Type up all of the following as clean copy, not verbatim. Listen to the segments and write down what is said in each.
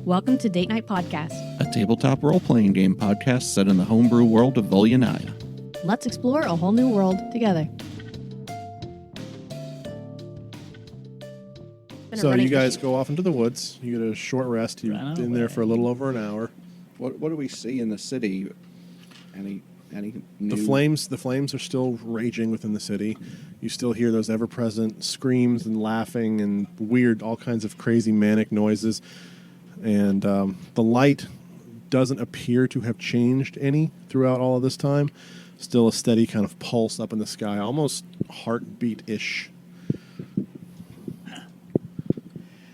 Welcome to Date Night Podcast, a tabletop role-playing game podcast set in the homebrew world of Volyanaya. Let's explore a whole new world together. So you guys go off into the woods. You get a short rest. You've been there for a little over an hour. What do we see in the city? Any new... The flames are still raging within the city. You still hear those ever-present screams and laughing and weird, all kinds of crazy manic noises. And the light doesn't appear to have changed any throughout all of this time. Still a steady kind of pulse up in the sky, almost heartbeat-ish.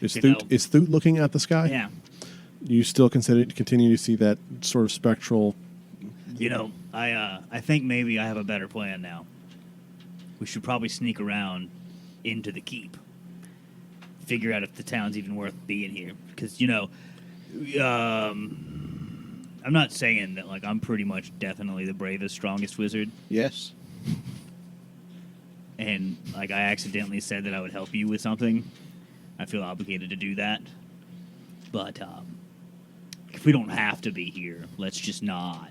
Is Thüt looking at the sky? Yeah. You still continue to see that sort of spectral... I think maybe I have a better plan now. We should probably sneak around into the keep. Figure out if the town's even worth being here. Because, I'm not saying that, I'm pretty much definitely the bravest, strongest wizard. Yes. And, I accidentally said that I would help you with something. I feel obligated to do that. But, if we don't have to be here, let's just not.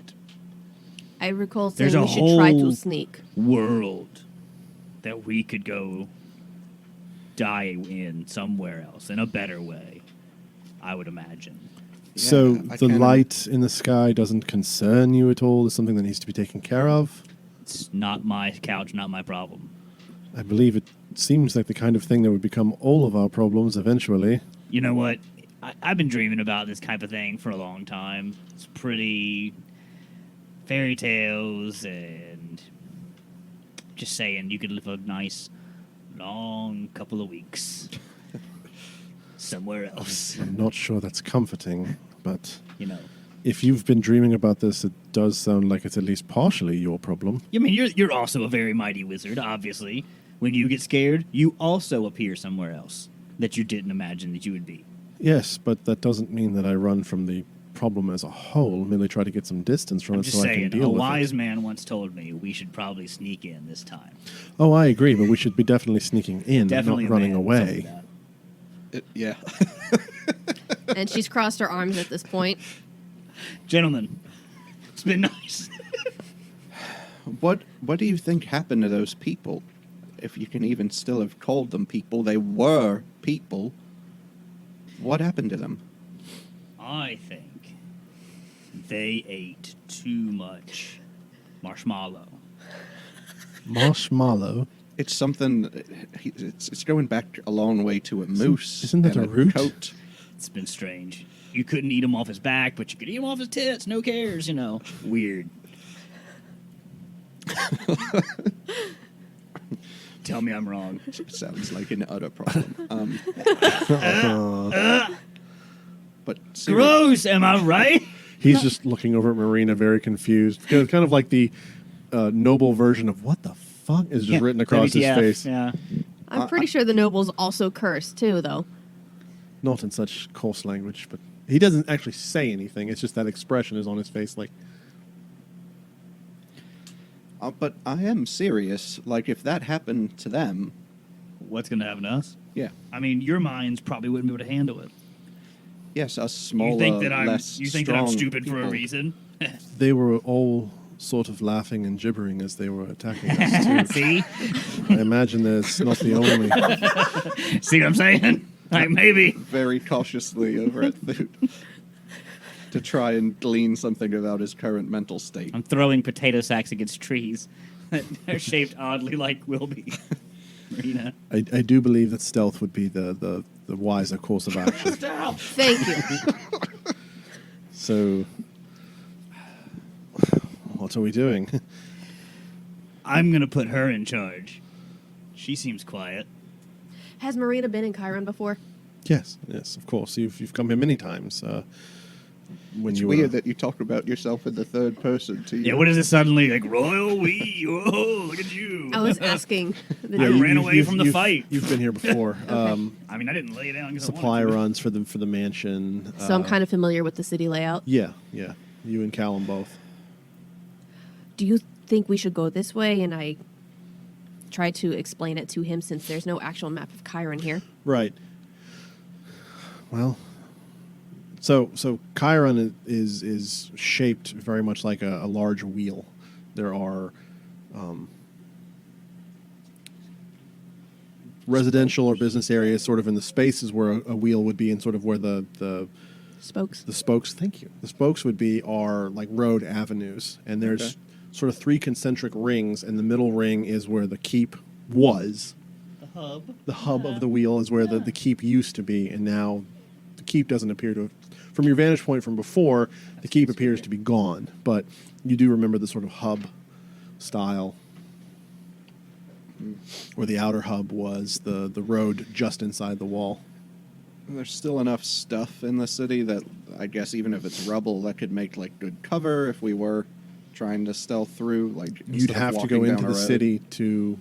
I recall saying we should try to sneak. World that we could go die in somewhere else in a better way, I would imagine. So the light in the sky doesn't concern you at all? It's something that needs to be taken care of? It's not my couch, not my problem. I believe it seems like the kind of thing that would become all of our problems eventually. You know what? I've been dreaming about this type of thing for a long time. It's pretty fairy tales and just saying you could live a nice long couple of weeks somewhere else. I'm not sure that's comforting, but if you've been dreaming about this, it does sound like it's at least partially your problem. I mean, you're also a very mighty wizard, obviously. When you get scared, you also appear somewhere else that you didn't imagine that you would be. Yes, but that doesn't mean that I run from the problem as a whole. Merely try to get some distance from it so I can deal with it. A wise man once told me we should probably sneak in this time. Oh, I agree, but we should be definitely sneaking in, not running away. Yeah. And she's crossed her arms at this point. Gentlemen, it's been nice. What do you think happened to those people? If you can even still have called them people, they were people. What happened to them? I think they ate too much marshmallow. Marshmallow? It's something. It's going back a long way to a moose. Isn't that and a root? Coat. It's been strange. You couldn't eat him off his back, but you could eat him off his tits. No cares, Weird. Tell me I'm wrong. Sounds like an utter problem. But gross, am I right? He's just looking over at Marina, very confused. Kind of like the noble version of "what the fuck" is just written across WTF, his face. Yeah. I'm pretty sure the nobles also curse, too, though. Not in such coarse language, but he doesn't actually say anything. It's just that expression is on his face, like. But I am serious. If that happened to them, what's going to happen to us? Yeah. I mean, your minds probably wouldn't be able to handle it. Yes, us smaller, You think that I'm strong stupid people. for a reason? They were all sort of laughing and gibbering as they were attacking us, too. See? I imagine that's not the only... See what I'm saying? Maybe. Very cautiously over at Thüt to try and glean something about his current mental state. I'm throwing potato sacks against trees that are shaped oddly like Wilby. Marina. I do believe that stealth would be the wiser course of action. Thank you. So, what are we doing? I'm going to put her in charge. She seems quiet. Has Marina been in Caerrun before? Yes, of course. You've come here many times. It's weird that you talk about yourself in the third person. Yeah, what is it suddenly? Royal we? Oh, look at you. I was asking. I ran away from the fight. You've been here before. Okay. I mean, I didn't lay down. Supply runs for the mansion. So I'm kind of familiar with the city layout. Yeah. You and Callum both. Do you think we should go this way? And I try to explain it to him since there's no actual map of Caerrun here. Right. Well, So Caerrun is shaped very much like a large wheel. There are residential or business areas sort of in the spaces where a wheel would be, and sort of where the Spokes. spokes, thank you. The spokes would be are like road avenues, and there's Okay. sort of 3 concentric rings, and the middle ring is where the keep was. The hub. The hub of the wheel is where the keep used to be, and now the keep doesn't appear to have, from your vantage point from before, the keep appears to be gone, but you do remember the sort of hub style, where the outer hub was the road just inside the wall. There's still enough stuff in the city that I guess even if it's rubble, that could make like good cover if we were trying to stealth through. Like You'd instead of have to go walking into down the a road. city to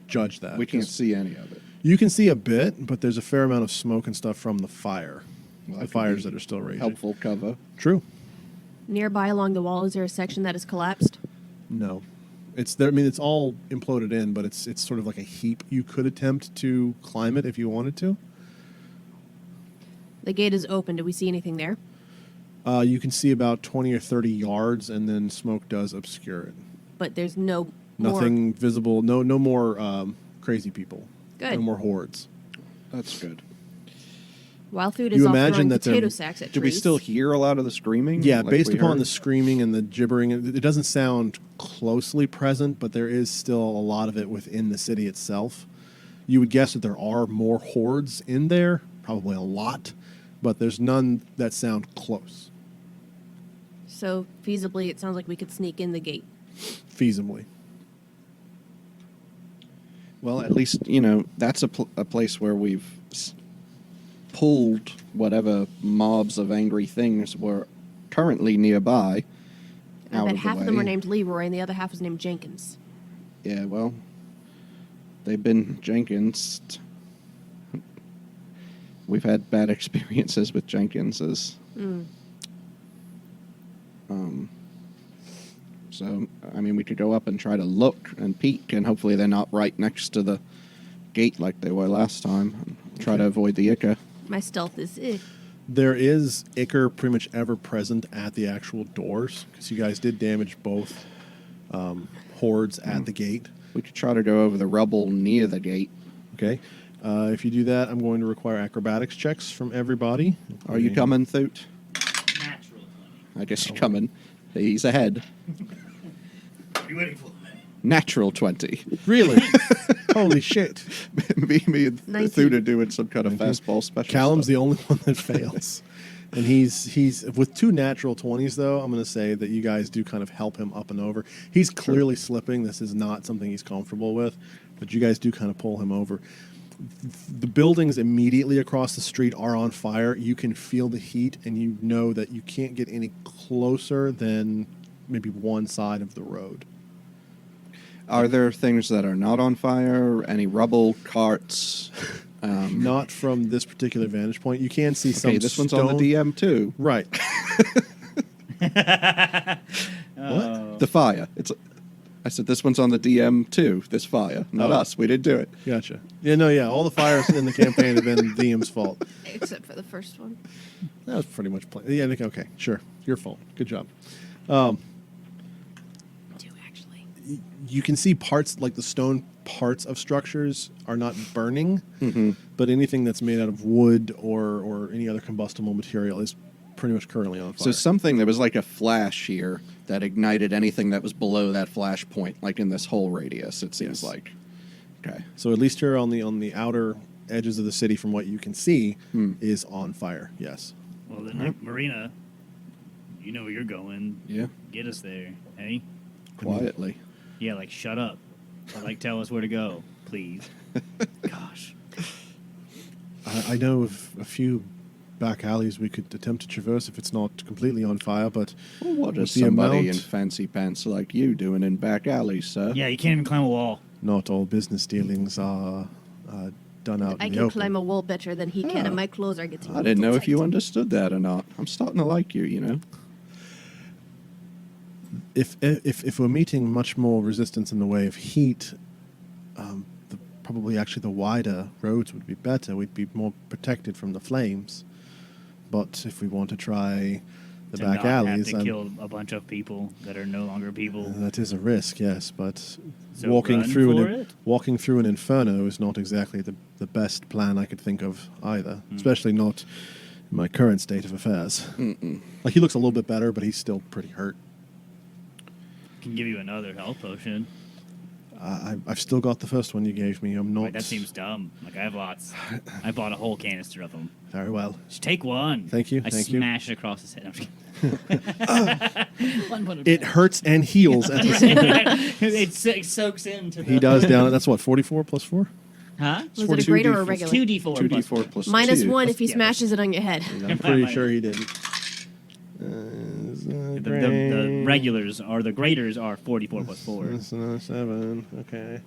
judge that. We can't 'cause see any of it. You can see a bit, but there's a fair amount of smoke and stuff from the fire. Well, The that could fires be that are still raging. Helpful cover. True. Nearby along the wall, is there a section that is collapsed? No. It's there. I mean, it's all imploded in, but it's sort of like a heap. You could attempt to climb it if you wanted to. The gate is open. Do we see anything there? You can see about 20 or 30 yards, and then smoke does obscure it. But there's no more. Nothing visible. No more crazy people. Good. No more hordes. That's good. While Thüt You is off imagine throwing that potato they're- sacks at Do we trees. still hear a lot of the screaming? Yeah, like based we upon heard? the screaming and the gibbering, it doesn't sound closely present, but there is still a lot of it within the city itself. You would guess that there are more hordes in there, probably a lot, but there's none that sound close, So feasibly, it sounds like we could sneak in the gate. feasibly. Well, at least that's a place where we've pulled whatever mobs of angry things were currently nearby. I out bet of half the of them way. are named Leroy and the other half is named Jenkins. Yeah, well, they've been Jenkins. We've had bad experiences with Jenkinses. So, I mean, we could go up and try to look and peek, and hopefully they're not right next to the gate like they were last time. And try to avoid the Ica. My stealth is There is ichor pretty much ever present at the actual doors, because you guys did damage both hordes at the gate. We could try to go over the rubble near the gate. Okay. If you do that, I'm going to require acrobatics checks from everybody. Are you coming, Thüt? Natural 20. I guess you're coming. He's ahead. Are you waiting for me? Natural 20. Really? Holy shit. me and 19. Thüt are doing some kind of 19. fastball special. Callum's stuff. the only one that fails. And he's with 2 natural 20s, though. I'm going to say that you guys do kind of help him up and over. He's clearly slipping. This is not something he's comfortable with, but you guys do kind of pull him over. The buildings immediately across the street are on fire. You can feel the heat, and you know that you can't get any closer than maybe one side of the road. Are there things that are not on fire? Any rubble, carts? Not from this particular vantage point. You can see some Okay, this one's stone. on the DM too. Right. The fire. I said this one's on the DM too. This fire, not Oh. us. We didn't do it. Gotcha. Yeah, all the fires in the campaign have been DM's fault. except for the first one. That was pretty much plain. Yeah, okay, sure. Your fault. Good job. 2, actually. You can see parts, like the stone parts of structures are not burning, Mm-hmm. but anything that's made out of wood or any other combustible material is pretty much currently on fire. So there was like a flash here that ignited anything that was below that flash point, like in this whole radius. It seems Yes. like. Okay. So at least here on the outer edges of the city, from what you can see, Hmm. is on fire. Yes. Well, then, Marina, you know where you're going. Yeah. Get us there, hey? Quietly. Yeah, like, shut up. Or, like, tell us where to go, please. Gosh. I know of a few back alleys we could attempt to traverse if it's not completely on fire, but Well, what with is the somebody amount- in fancy pants like you doing in back alleys, sir? Yeah, you can't even climb a wall. not all business dealings are done out I in the can open. climb a wall better than he can, and my clothes are getting I didn't know if you tight. understood that or not. I'm starting to like you. If we're meeting much more resistance in the way of heat, probably actually the wider roads would be better. We'd be more protected from the flames. But if we want to try the to back not alleys, have to kill a bunch of people that are no longer people. that is a risk, yes. But So walking run through for it? walking through an inferno is not exactly the best plan I could think of either, especially not in my current state of affairs. Like, he looks a little bit better, but he's still pretty hurt. Can give you another health potion. I've still got the first one you gave me. I'm not. Wait, that seems dumb. Like, I have lots. I bought a whole canister of them. Very well. Just take one. Thank you, I thank you. smash it across his head. I'm just kidding. One point of It hurts and heals at the same time. it soaks into the... He does down. That's what, 44 plus 4? Huh? Was it a greater or a regular? 2d4. 2d4 plus Minus 2. 1 if he Yeah, smashes it on your head. I'm pretty Right. sure he didn't. The regulars are the graders are 44 plus 4. That's another 7. Okay.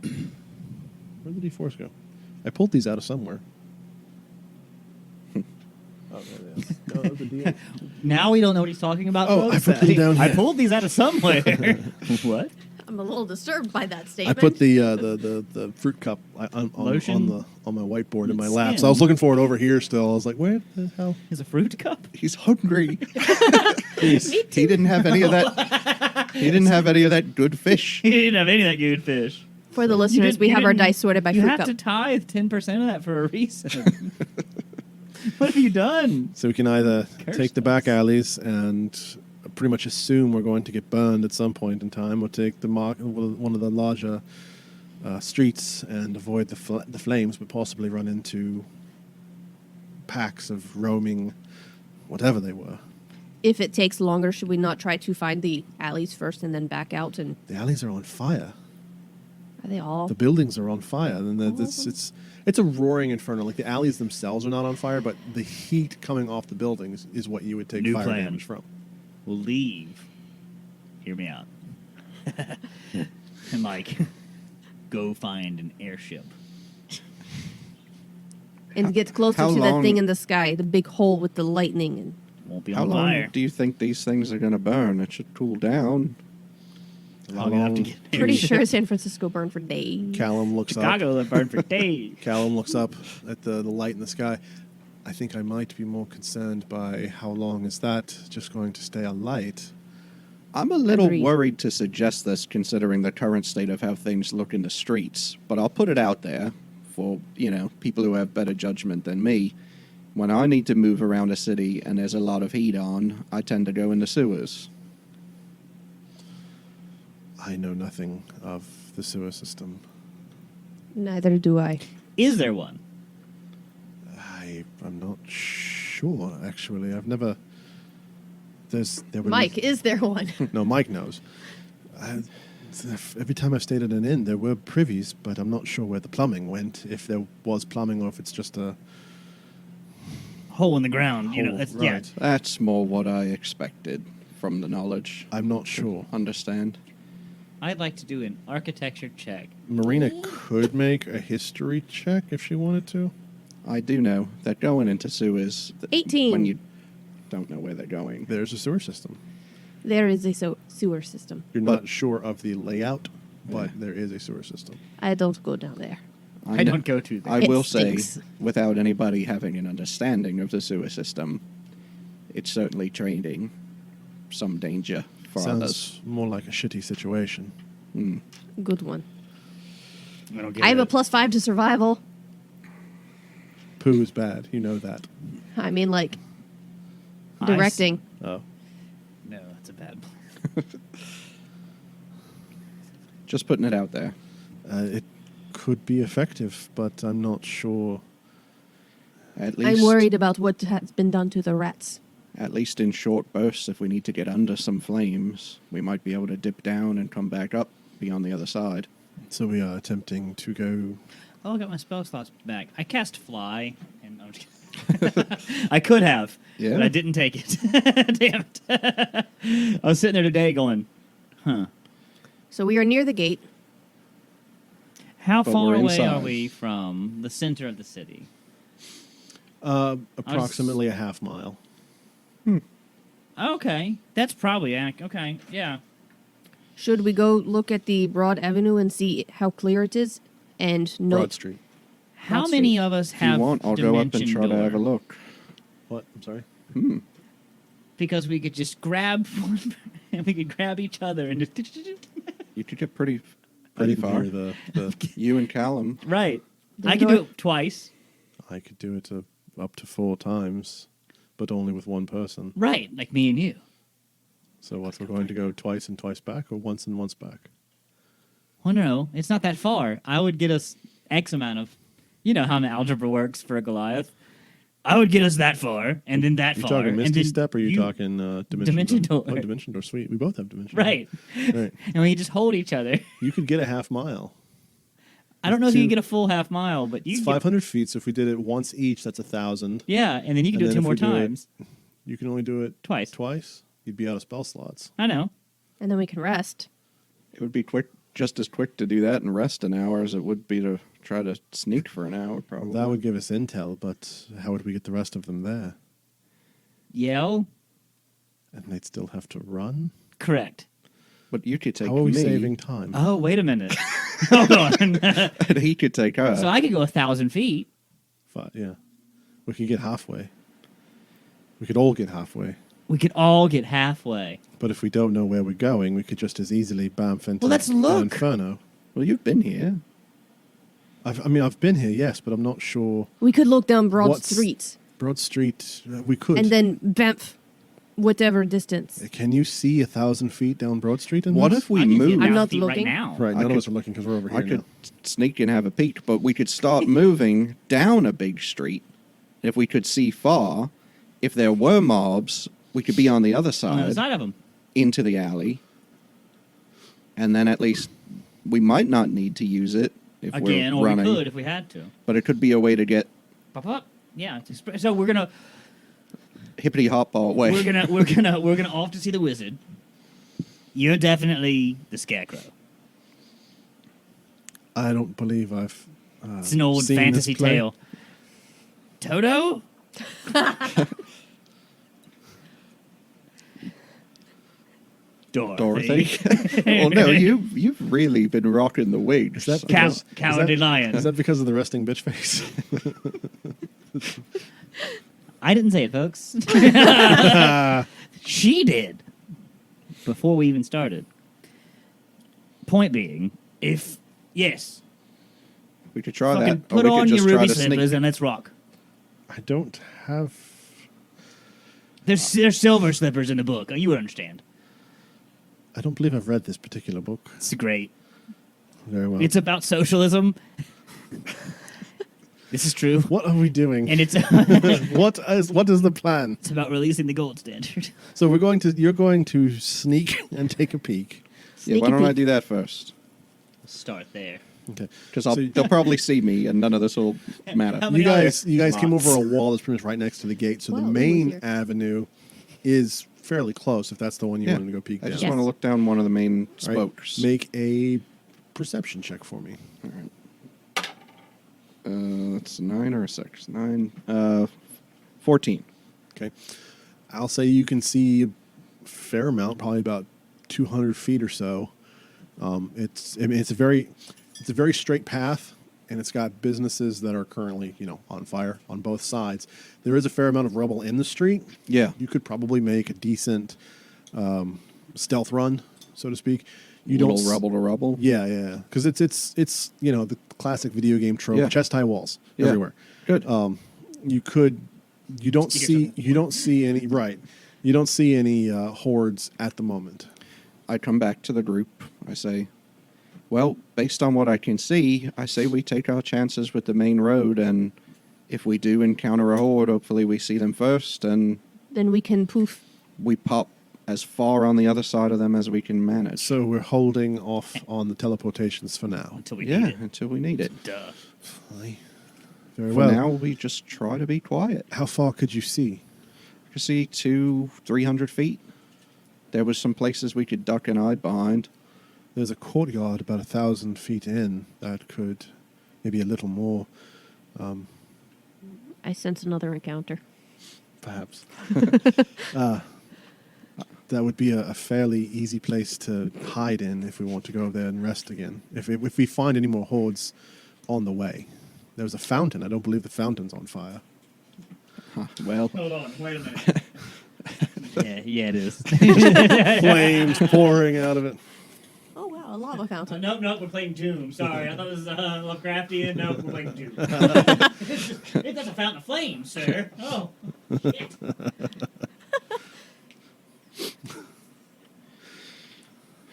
Where did the D4s go? I pulled these out of somewhere. Oh, there they are. No, that was a D8. Now we don't know what he's talking about. Oh, folks. I put them down I here. pulled these out of somewhere. What? I'm a little disturbed by that I statement. put the fruit cup on Lotion? my whiteboard in my It's lap. skin. So I was looking for it over here still. I was like, where the hell? Is a fruit cup? He's hungry. He didn't have any of that. He didn't have any of that good fish. He didn't have any of that good fish. For the listeners, didn't- we you have our didn't- dice sorted by You fruit have cup. to tithe 10% of that for a reason. What have you done? So we can either Curse take the back us. alleys and pretty much assume we're going to get burned at some point in time, or take the one of the larger streets and avoid the flames, but possibly run into packs of roaming, whatever they were. If it takes longer, should we not try to find the alleys first and then back out? And The alleys are on fire. are they all? The buildings are on fire, and it's a roaring inferno. Like, the alleys themselves are not on fire, but the heat coming off the buildings is what you would take New fire plan. damage from. We'll leave. Hear me out. And, like, go find an airship. And get closer how to that long- thing in the sky, the big hole with the lightning. And Won't be How on long fire. do you think these things are going to burn? It should cool down. Long enough to get an pretty airship. sure San Francisco burned for days. Callum looks up. Chicago that burned for days. Callum looks up at the light in the sky. I think I might be more concerned by how long is that just going to stay alight. I'm a little Agreed. worried to suggest this considering the current state of how things look in the streets, but I'll put it out there for, people who have better judgment than me. When I need to move around a city and there's a lot of heat on, I tend to go in the sewers. I know nothing of the sewer system. Neither do I. Is there one? I'm not sure, actually. I've never... There were Mike, is there one? No, Mike knows. Every time I've stayed at an inn, there were privies, but I'm not sure where the plumbing went, if there was plumbing or if it's just a... Hole in the ground. Hole, That's, right. That's more what I expected from the knowledge. I'm not sure. Understand? I'd like to do an architecture check. Marina could make a history check if she wanted to. I do know that going into sewers... 18. When you don't know where they're going. There's a sewer system. There is a sewer system. You're But- not sure of the layout, but Yeah. there is a sewer system. I don't go down there. I know- don't go to there. I It will say, stinks. without anybody having an understanding of the sewer system, it's certainly trading some danger for Sounds others. more like a shitty situation. Good one. I don't get I have it. a +5 to survival. Poo is bad. You know that. I mean, like, I directing. Oh. No, that's a bad plan. Just putting it out there. It could be effective, but I'm not sure. At least, I'm worried about what has been done to the rats. At least in short bursts, if we need to get under some flames, we might be able to dip down and come back up, be on the other side. So we are attempting to go... Oh, I got my spell slots back. I cast fly, and I'm just kidding. I could have, Yeah. but I didn't take it. Damn it! I was sitting there today going, "Huh? So we are near the gate. How But far we're away inside. are we from the center of the city?" approximately a half mile. Okay, that's probably okay. Yeah, Should we go look at the broad avenue and see how clear it is? and no. Broad Street. How Broad many Street. of us If you have want, I'll go up and dimension try to have a door? look. What? I'm sorry. Because we could just grab one and we could grab each other and just You could get pretty I didn't far. hear the You and Callum. right. Then I could go- do it twice. I could do it up to 4 times, but only with one person. Right, like me and you. So what? We're going to go twice and twice back, or once and once back? Well, no, it's not that far. I would get us X amount of, you know how the algebra works for a Goliath. I would get us that far, and then that You far. talking and Misty then Step, or you talking Dimension Door. Oh, Dimension Door. Sweet. We both have Dimension Door. Right. Right. And we just hold each other. You could get a half mile. I don't know if you Two- can get a full half mile, but you It's can get, 500 feet, so if we did it once each, that's 1,000. yeah, and then you can And do it then 2 if more we do it- times. You can only do it Twice. Twice? You'd be out of spell slots. I know. And then we can rest. It would be just as quick to do that and rest an hour as it would be to try to sneak for an hour, probably. That would give us intel, but how would we get the rest of them there? Yell? And they'd still have to run? Correct. But you could take How are we me, saving time? Oh, wait a minute. Hold on. and he could take her. So I could go 1,000 feet. Yeah. We could get halfway. We could all get halfway. We could all get halfway. But if we don't know where we're going, we could just as easily bamf into Well, let's an look. inferno. Well, you've been here. I've been here, yes, but I'm not sure. We could look down Broad What's- Street Broad Street, we could. and then bamf whatever distance. Can you see 1,000 feet down Broad Street? In What this? if we I can see move? 1,000 not feet looking. right now. Right, I none of could- us are looking because we're over here I could now. sneak and have a peek, but we could start moving down a big street. If we could see far, if there were mobs, we could be on the other On the side, other side of them. into the alley. And then at least we might not need to use it if Again, we're or running. we could if we had to. But it could be a way to get Pop up. Yeah. So we're gonna hippity hop all way. we're gonna off to see the wizard. You're definitely the scarecrow. I don't believe I've It's an old seen fantasy this play. tale. Toto? Dorothy. Well, no, you've really been rocking the wings. Is that Cow- because- cowardly is that- lion. Is that because of the resting bitch face? I didn't say it, folks. She did. Before we even started. Point being, yes, We could try fucking that. Or put we could on your just try ruby to sneak. slippers and let's rock. I don't have. There's silver slippers in the book. You would understand. I don't believe I've read this particular book It's great. very well. It's about socialism. This is true. What are we doing? And it's what is the plan? it's about releasing the gold standard. So you're going to sneak and take a peek. Yeah, Sneaky why don't I peek. do that first? Start there. Okay. Because So- they'll probably see me, and none of this will matter. How You many guys other came over a mods? wall that's pretty much right next to the gate, so Wow, the who was main here? avenue is fairly close. If that's the one you Yeah, wanted to go peek I down. just Yes. want to look down one of the main All right, spokes. Make a perception check for me. All right. That's 9 or a 6. 9. 14. Okay. I'll say you can see a fair amount, probably about 200 feet or so. It's a very straight path, and it's got businesses that are currently on fire on both sides. There is a fair amount of rubble in the street. Yeah. You could probably make a decent stealth run, so to speak. You Little don't rubble to rubble. Yeah. Because it's the classic video game trope: Yeah. chest high walls Yeah. everywhere. Good. You don't see any hordes at the moment. I come back to the group. I say, well, based on what I can see, I say we take our chances with the main road, and if we do encounter a horde, hopefully we see them first, and Then we can poof. we pop as far on the other side of them as we can manage. So we're holding off on the teleportations for now. Until we need Yeah, it. until we need it. Duh. Very For well. now, we just try to be quiet. How far could you see? You see 200-300 feet. There was some places we could duck and hide behind. There's a courtyard about 1,000 feet in that could, maybe a little more, I sense another encounter. perhaps. That would be a fairly easy place to hide in if we want to go there and rest again. If we find any more hordes, on the way. There was a fountain. I don't believe the fountain's on fire. Huh, well, Hold on, wait a minute. yeah, it is. Flames pouring out of it. Oh wow, a lava fountain. Nope, we're playing Doom. Sorry, I thought this was Lovecraftian. Nope, we're playing Doom. That's a fountain of flames, sir. Oh, shit.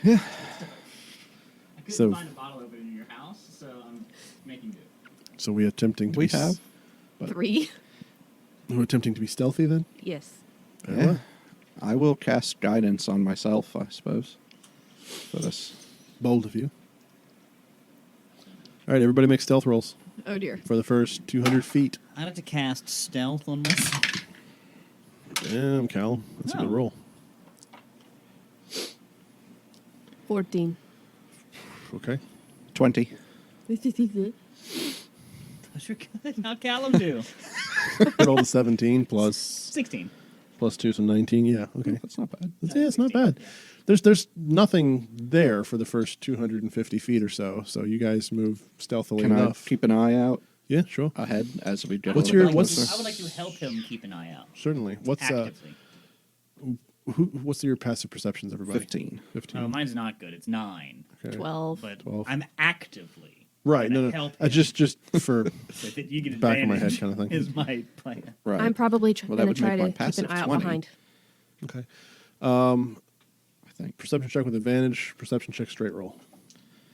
yeah. I couldn't So- find a bottle opener in your house, so I'm making do. So we're attempting to We be have. 3. We're attempting to be stealthy then? Yes. Very Yeah. well. I will cast guidance on myself, I suppose. For this. Bold of you. All right, everybody make stealth rolls Oh dear. for the first 200 feet. I'd have to cast stealth on myself. Damn, Cal. That's a good Oh. roll. 14. Okay. 20. Those are good. How'd Callum do? I rolled a 17 plus 16. plus 2, so 19. Yeah, okay. That's not bad. Yeah, it's not bad. There's nothing there for the first 250 feet or so, so you guys move stealthily Can enough. I keep an eye out Yeah, sure. ahead as we get What's a little your- bit what's- closer? I would like to help him keep an eye out. Certainly. What's Actively. what's your passive perceptions, everybody? 15. 15. Oh, mine's not good. It's 9. Okay. 12. But 12. I'm actively Right. gonna No. help Just for so that you get back of my head advantage kind of thing. is my plan. Right. I'm probably Well, that going to would try make to my keep passive an eye out 20. behind. okay. I think. Perception check with advantage. Perception check straight roll.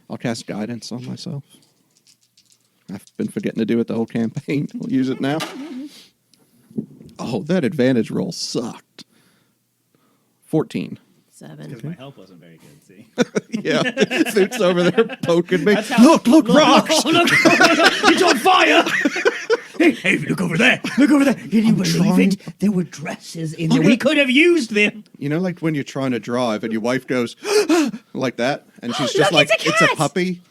I'll cast guidance on myself. I've been forgetting to do it the whole campaign. We'll use it now. Oh, that advantage roll sucked. 14. 7. Because my help wasn't very good, see? Yeah. Thüt's over there poking me. That's how- Look, rocks! Look! It's on fire! Hey, look over there! Look over there! Can you believe trying- it? There were dresses in there. We could have used them. You know, like when you're trying to drive and your wife goes like that, and she's just Look, like, it's a it's a cat!" puppy.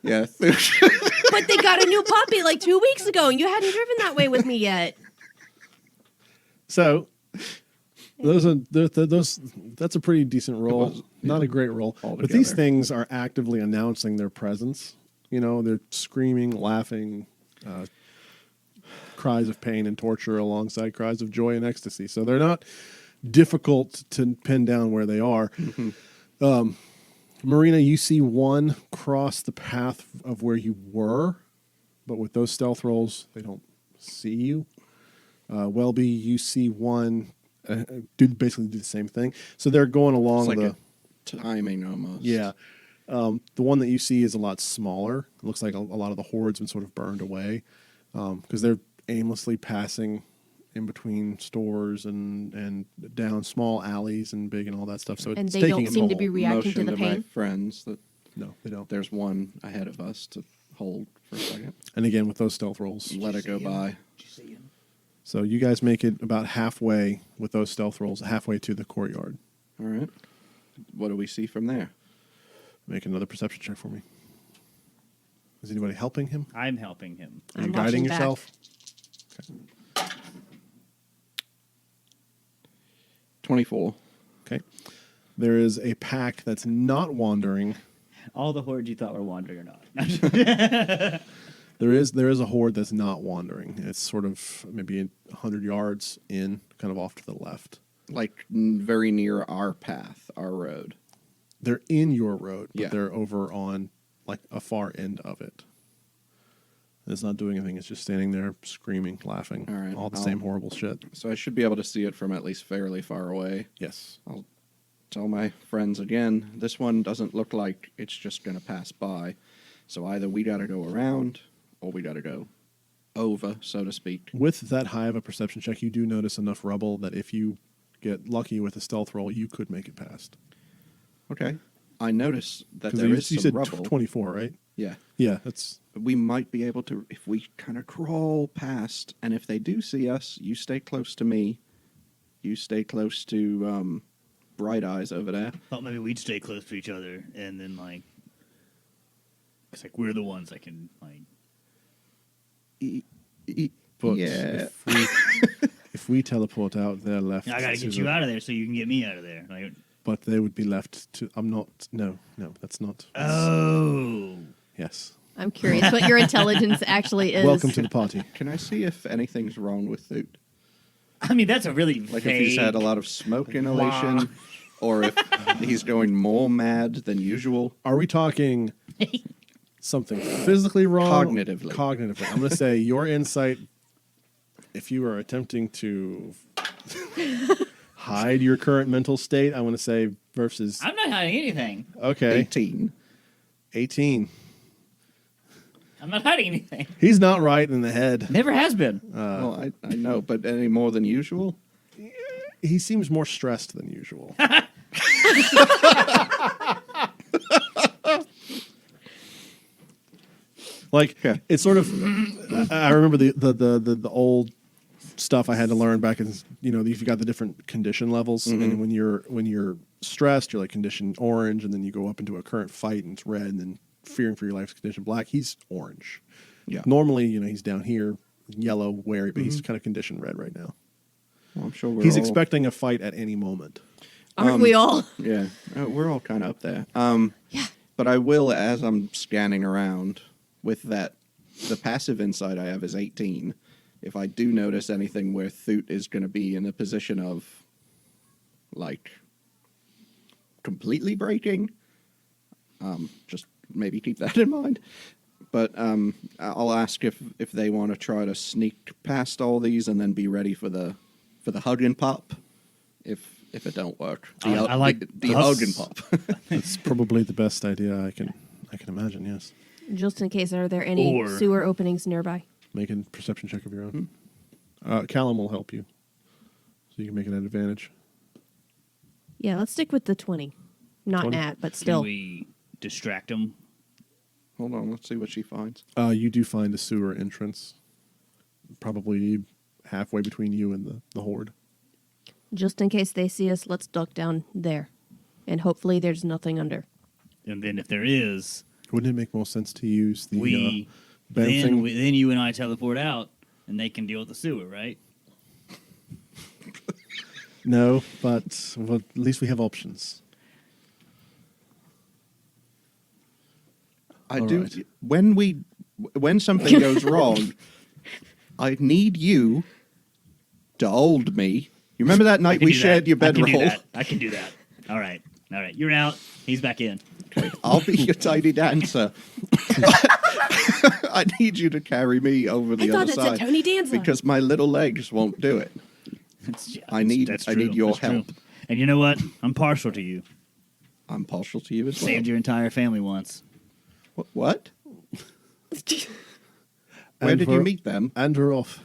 Yeah. But they got a new puppy like 2 weeks ago, and you hadn't driven that way with me yet. So those are those. That's a pretty decent roll. was, Not yeah, a great roll, but altogether. these things are actively announcing their presence. You know, they're screaming, laughing, cries of pain and torture alongside cries of joy and ecstasy. So they're not difficult to pin down where they are. Marina, you see one cross the path of where you were, but with those stealth rolls, they don't see you. Welby, you see one basically do the same thing. So they're going along It's like the a timing almost. yeah. The one that you see is a lot smaller. It looks like a lot of the horde's been sort of burned away because they're aimlessly passing in between stores and down small alleys and big and all that stuff. So And it's they taking don't a seem to toll. be reacting to Motion the my pain. friends that No, they don't. there's one ahead of us to hold for a second. And again, with those stealth rolls. Let it go by. Did you see him? So you guys make it about halfway with those stealth rolls, halfway to the courtyard. All right. What do we see from there? Make another perception check for me. Is anybody helping him? I'm helping him. Are you I'm guiding watching back. yourself? 24. Okay. There is a pack that's not wandering. All the hordes you thought were wandering or not. There is a horde that's not wandering. It's sort of maybe 100 yards in, kind of off to the left. Like very near our path, our road. They're in your road, but Yeah. they're over on like a far end of it. And it's not doing anything. It's just standing there screaming, laughing, All right, all the I'll- same horrible shit. So I should be able to see it from at least fairly far away. Yes. I'll tell my friends again, this one doesn't look like it's just going to pass by. So either we got to go around or we got to go over, so to speak. With that high of a perception check, you do notice enough rubble that if you get lucky with a stealth roll, you could make it past. Okay. I notice that 'Cause there you is some said rubble. 24, right? Yeah. Yeah, that's We might be able to, if we kind of crawl past, and if they do see us, you stay close to me. You stay close to Bright Eyes over there. Thought maybe we'd stay close to each other, and then like, it's like we're the ones that can like. but Yeah. if we teleport out, they're left. I gotta to get you the- out of there so you can get me out of there. Like, But they would be left to. I'm not. No, that's not. oh, Yes. I'm curious what your intelligence actually is. Welcome to the party. Can I see if anything's wrong with Thüt? I mean, that's a really Like if he's had a lot of smoke inhalation, or if he's going more mad than usual. Are we talking something physically wrong? Cognitively. Cognitively. I'm going to say your insight, if you are attempting to hide your current mental state, I want to say versus... I'm not hiding anything. Okay. 18. 18. I'm not hiding anything. He's not right in the head. Never has been. Well, I know, but any more than usual? He seems more stressed than usual. Like, Yeah. it's sort of... I remember the old stuff I had to learn back in, if you got the different condition levels, and when you're stressed, you're like condition orange, and then you go up into a current fight and it's red, and then fearing for your life's condition black. He's orange. Yeah. Normally, he's down here, yellow, wary, but he's kind of condition red right now. Well, I'm sure He's all, expecting a fight at any moment. Aren't we all? Yeah, we're all kind of up there. Yeah. But I will, as I'm scanning around, with that, the passive insight I have is 18. If I do notice anything where Thüt is going to be in a position of, like, completely breaking, just maybe keep that in mind. But I'll ask if they want to try to sneak past all these and then be ready for the hug and pop. If it don't work, I like the us. hug and pop. That's probably the best idea I can imagine. Yes. Just in case, are there any Or- sewer openings nearby? Make a perception check of your own. Callum will help you, so you can make it an advantage. Yeah, let's stick with the 20. Not 20? nat, but Can still. we distract him? Hold on, let's see what she finds. You do find a sewer entrance, probably halfway between you and the horde. Just in case they see us, let's duck down there. And hopefully there's nothing under. And then if there is, Wouldn't it make more sense to use the we bouncing? then you and I teleport out, and they can deal with the sewer, right? No, but well, at least we have options. I All do. right. When something goes wrong, I need you to hold me. You remember that I night can we do shared that. your I can do bedroll? that. I can do that. All right. You're out. He's back in. I'll be your tiny dancer. I need you to carry me over the I thought other it side said Tony Danza. because my little legs won't do it. I need That's your That's true. help. And you know what? I'm partial to you. I'm partial to you as well. Saved your entire family once. What? Where And did you we're- meet them? And we're off.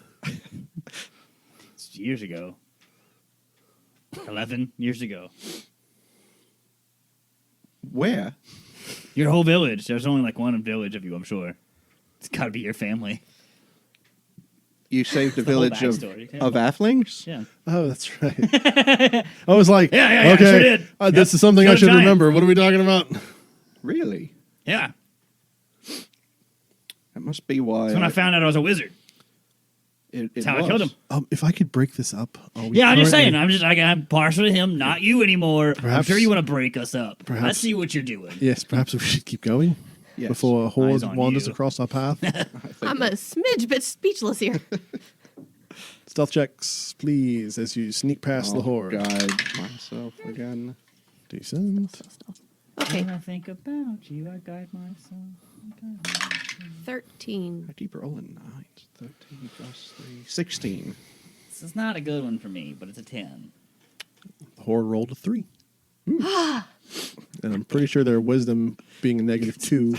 It's years ago. 11 years ago. Where? Your whole village. There's only like one village of you, I'm sure. It's got to be your family. You saved a the whole village of backstory, yeah. Athlings? Yeah. Oh, that's right. I was like, Yeah, I okay, sure did. This Yep. is something Killed I a should giant. remember. What are we talking about? Really? Yeah. That must be why. That's when I found out I was a wizard. It That's how I killed him. If I could break this up. Yeah, I'm just saying. I'm partial to him, not you anymore. I'm Perhaps- sure you want to break us up. I perhaps- see what you're doing. Yes, perhaps we should keep going Yes. before a horde Eyes on wanders you. across our path. I'm a smidge bit speechless here. Stealth checks, please, as you sneak past the I'll horde. guide myself again. Decent. Okay, When I think about you, I guide myself. 13. I keep rolling 9. 13 plus 3. 16. This is not a good one for me, but it's a 10. The horde rolled a 3. And I'm pretty sure their wisdom being a -2,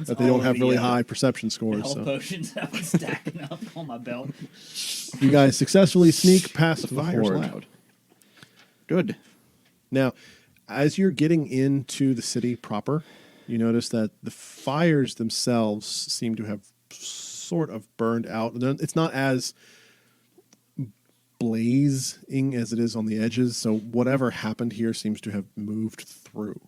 that they all don't have the, really high perception scores. Health So potions I've been stacking up on my belt. you guys successfully sneak past The the fire's horde. loud. Good. Now, as you're getting into the city proper, you notice that the fires themselves seem to have sort of burned out. It's not as blazing as it is on the edges, so whatever happened here seems to have moved through.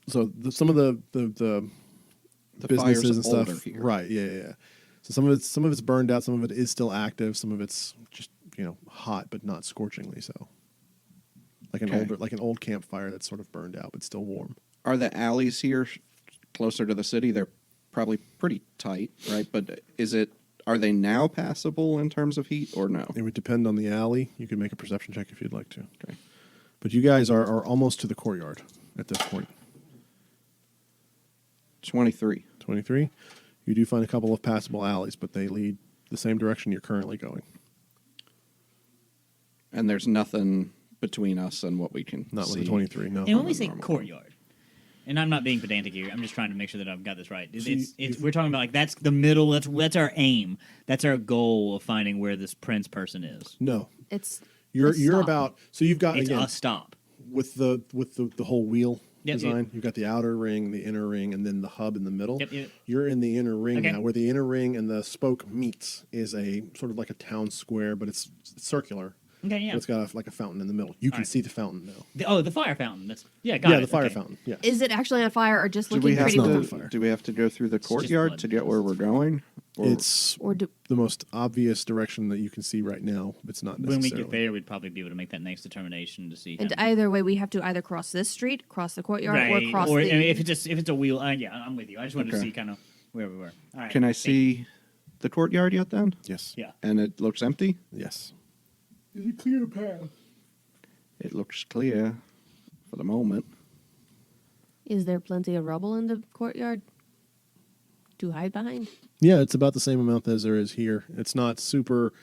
So some of the The businesses fire's and stuff, older here. right? Yeah. So some of it's burned out, some of it is still active, some of it's just hot but not scorchingly so. Like an old campfire that's sort of burned out but still warm. Are the alleys here closer to the city? They're probably pretty tight, right? But are they now passable in terms of heat or no? It would depend on the alley. You can make a perception check if you'd like to. Okay. But you guys are almost to the courtyard at this point. 23. 23. You do find a couple of passable alleys, but they lead the same direction you're currently going. And there's nothing between us and what we can Not see. with the 23, no. And when we say normal. courtyard, and I'm not being pedantic here, I'm just trying to make sure that I've got this right. So We're talking about like that's the middle. That's our aim. That's our goal of finding where this prince person is. No. It's You're a stop. about, so you've got, It's again, a stop. with the whole wheel Yep, design, yep. you've got the outer ring, the inner ring, and then the hub in the middle. Yep. You're in the inner ring Okay. now, where the inner ring and the spoke meets is a sort of like a town square, but it's circular. Okay, yeah. But it's got like a fountain in the middle. You can Alright. see the fountain now. The fire fountain. Got it. The fire Okay. fountain. Yeah. Is it actually on fire or just Do looking we have pretty not to? on cool? fire. Do we have to go through the just courtyard blood. to get where we're going? Or- It's Or do the most obvious direction that you can see right now. It's not When we necessarily. get there, we'd probably be able to make that next determination to see. and kind of- either way, we have to either cross this street, cross the courtyard, or right. cross Or the. I mean, if it's a wheel, yeah, I'm with you. I just wanted to Okay. see kind of where we were. All right. Can I Thank you. see the courtyard yet then? Yes. Yeah. And it looks empty? Yes. Is it clear path? It looks clear for the moment. Is there plenty of rubble in the courtyard to hide behind? Yeah, it's about the same amount as there is here. It's not super.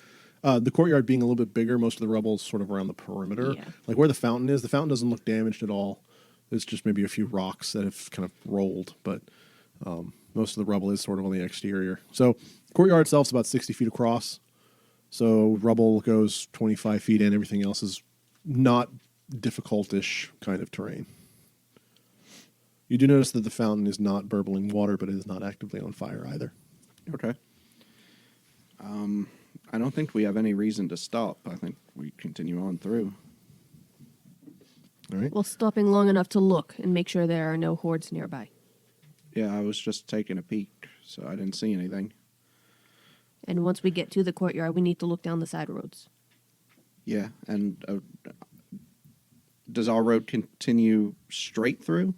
The courtyard being a little bit bigger, most of the rubble is sort of around the perimeter. Yeah. Like where the fountain is, the fountain doesn't look damaged at all. It's just maybe a few rocks that have kind of rolled, but most of the rubble is sort of on the exterior. So the courtyard itself is about 60 feet across. So rubble goes 25 feet in. Everything else is not difficult-ish kind of terrain. You do notice that the fountain is not burbling water, but it is not actively on fire either. Okay. I don't think we have any reason to stop. I think we continue on through. All right. Well, stopping long enough to look and make sure there are no hordes nearby. Yeah, I was just taking a peek, so I didn't see anything. And once we get to the courtyard, we need to look down the side roads. Yeah, and does our road continue straight through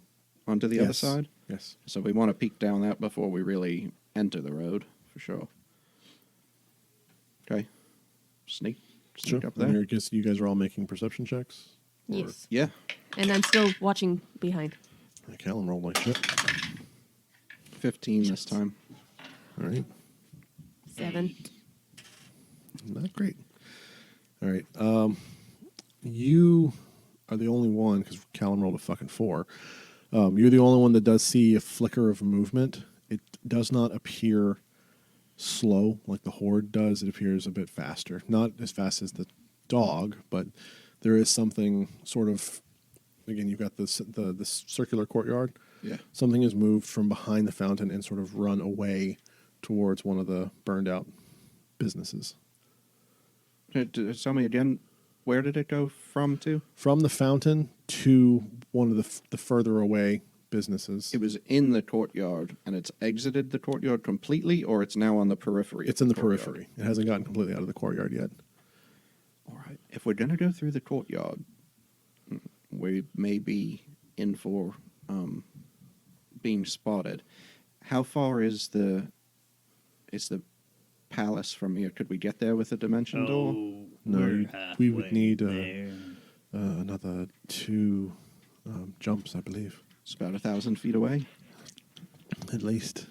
onto the other Yes. side? Yes. So we want to peek down that before we really enter the road, for sure. Okay. Sneak Sure. up And there. I guess you guys are all making perception checks. Or- Yes. Yeah. And I'm still watching behind. Callum rolled like shit. 15 this time. All right. 7. Not great. All right. You are the only one, because Callum rolled a fucking 4. You're the only one that does see a flicker of movement. It does not appear slow like the horde does. It appears a bit faster. Not as fast as the dog, but there is something sort of. Again, you've got the circular courtyard. Yeah. Something has moved from behind the fountain and sort of run away towards one of the burned out businesses. Tell me again, where did it go from to? From the fountain to one of the further away businesses. It was in the courtyard, and it's exited the courtyard completely, or it's now on the periphery? It's of in the courtyard? periphery. It hasn't gotten completely out of the courtyard yet. All right. If we're going to go through the courtyard, we may be in for being spotted. How far is the palace from here? Could we get there with a dimension door? No, we're we would halfway need there. another 2 jumps, I believe, It's about 1,000 feet away. at least.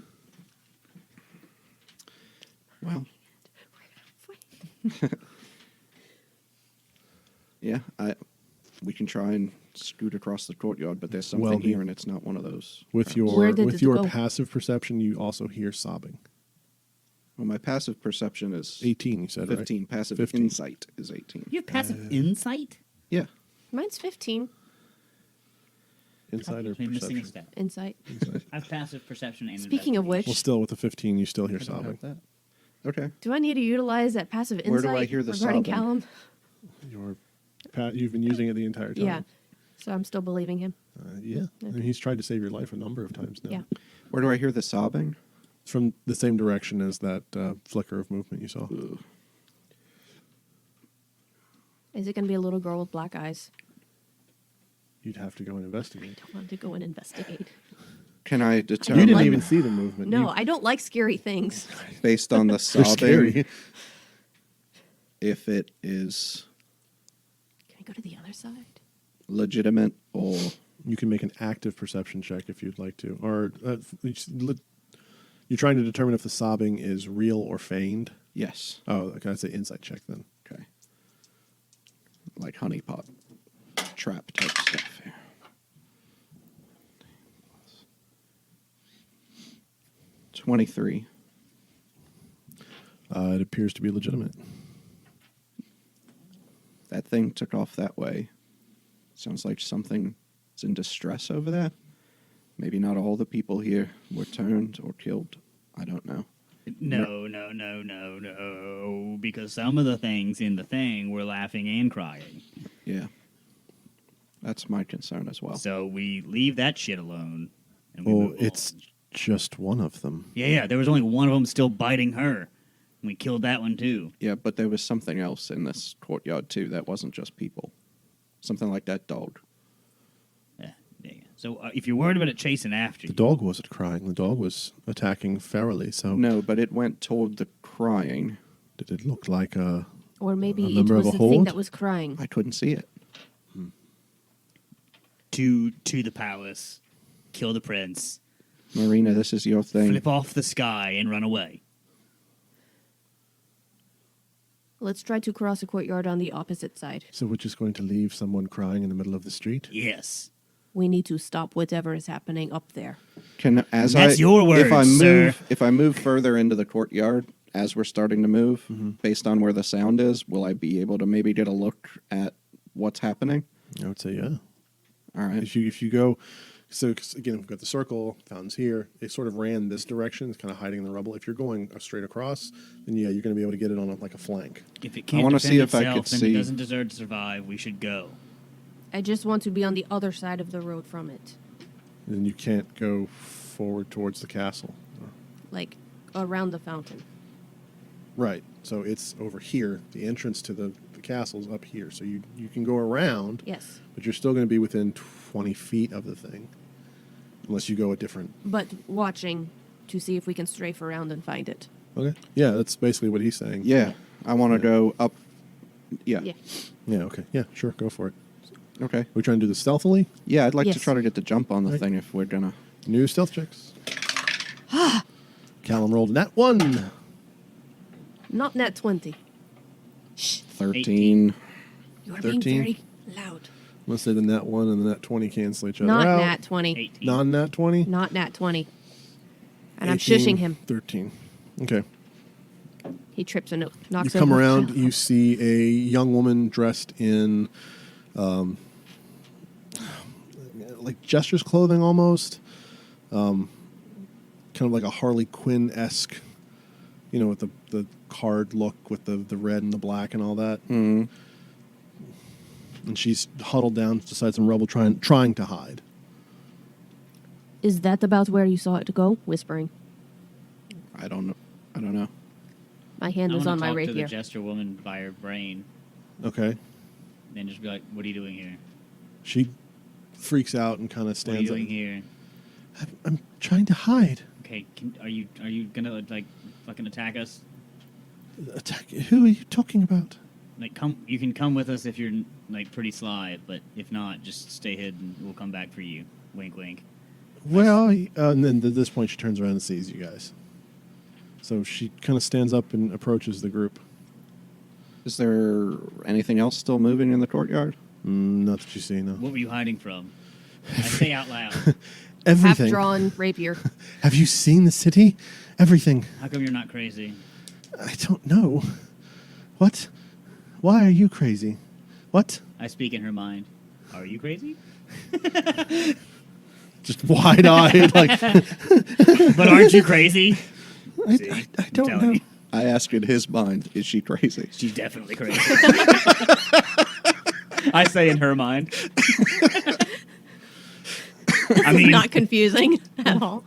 Well, yeah, we can try and scoot across the courtyard, but there's something Well, here, and it's not one of those. With traps. your Where did with it your go? passive perception, you also hear sobbing. Well, my passive perception is 18, you said, 15. right? Passive 15. insight is 18. You have passive insight? Yeah. Mine's 15. Inside or Am I missing a perception? step? Insight. I have passive perception and Speaking of investigation. Well, still with the 15, you still hear I don't sobbing. have that. Okay. Do I need to utilize that passive Where do insight I hear the regarding sobbing? Callum? You've been using it the entire time. Yeah. So I'm still believing him. Yeah. I mean, he's tried to save your life a number of times now. Yeah. Where do I hear the sobbing? From the same direction as that flicker of movement you saw. Ugh. Is it going to be a little girl with black eyes? You'd have to go and investigate. I don't want to go and investigate. Can I You determine didn't even see the movement. No, You- I don't like scary things. based on the they're sobbing scary. if it is Can I go to the other side? legitimate or You can make an active perception check if you'd like to. Or you're trying to determine if the sobbing is real or feigned. yes. Oh, can I say insight check then? Okay. Like honeypot trap type stuff here. $23. It appears to be legitimate. That thing took off that way. Sounds like something is in distress over there. Maybe not all the people here were turned or killed. I don't know. No, because some of the things in the thing were laughing and crying. Yeah. That's my concern as well. So we leave that shit alone. And we Oh, move it's on. just one of them. Yeah, there was only one of them still biting her. And we killed that one too. Yeah, but there was something else in this courtyard too that wasn't just people. Something like that dog. Yeah. So if you're worried about it chasing after The you, dog wasn't crying. The dog was attacking ferally. So No, but it went toward the crying. did it look like a... Or maybe A it member was of a the thing horde? that was crying. I couldn't see it. to the palace, kill the prince, Marina, this is your thing. flip off the sky, and run away. Let's try to cross a courtyard on the opposite side. So we're just going to leave someone crying in the middle of the street? Yes. We need to stop whatever is happening up there. That's your words, sir. If I move further into the courtyard as we're starting to move, based on where the sound is, will I be able to maybe get a look at what's happening? I would say, yeah. All right. If you go... So, 'cause again, we've got the circle, fountains here. It sort of ran this direction. It's kind of hiding in the rubble. If you're going straight across, then yeah, you're going to be able to get it on like a flank. If it can't wanna defend see if I itself, could then see- it doesn't deserve to survive. We should go. I just want to be on the other side of the road from it. And you can't go forward towards the castle. Like, around the fountain. Right. So it's over here. The entrance to the castle's up here. So you can go around, Yes. but you're still going to be within 20 feet of the thing. Unless you go a different... But watching to see if we can strafe around and find it. Okay. Yeah, that's basically what he's saying. Yeah, I want to go up. Yeah. Yeah. Yeah, okay. Yeah, sure. Go for it. Okay. Are we trying to do this stealthily? Yeah, I'd like to Yes. try to get the jump on the Right. thing if we're gonna. New stealth checks. Callum rolled nat 1. Not nat 20. Shh. 13. You are 13. being very loud. Let's say the nat 1 and the nat 20 cancel each other Not out. nat 20. 18. Non-nat 20? Not nat 20. And I'm 18, shushing him. 13. Okay. He trips and knocks You over. come around, you see a young woman dressed in like Jester's clothing almost. Kind of like a Harley Quinn-esque, you know, with the card look with the red and the black and all that. Mm. And she's huddled down beside some rubble trying to hide. Is that about where you saw it go? Whispering. I don't know. My hand I was wanna on my talk to rapier. the Jester woman by her brain, Okay. and just be like, "What are you doing here? She freaks out and kind of What are you stands up. doing here? I'm trying to hide. Okay, are you gonna like fucking attack us? Attack? Who are you talking about? Like, come. You can come with us if you're like pretty sly, but if not, just stay hidden. We'll come back for you. Wink, wink. Well, and then at this point she turns around and sees you guys. So she kind of stands up and approaches the group. Is there anything else still moving in the courtyard? Not that you see, no. What were you hiding from? I say out loud. Everything. Half-drawn rapier. Have you seen the city? Everything. How come you're not crazy? I don't know. What? Why are you crazy? What? I speak in her mind. Are you crazy? Just wide-eyed, like, But aren't you crazy? See? I I'm don't telling know. you. I asked in his mind, is she crazy? She's definitely crazy. I say in her mind. I mean, Not confusing at all.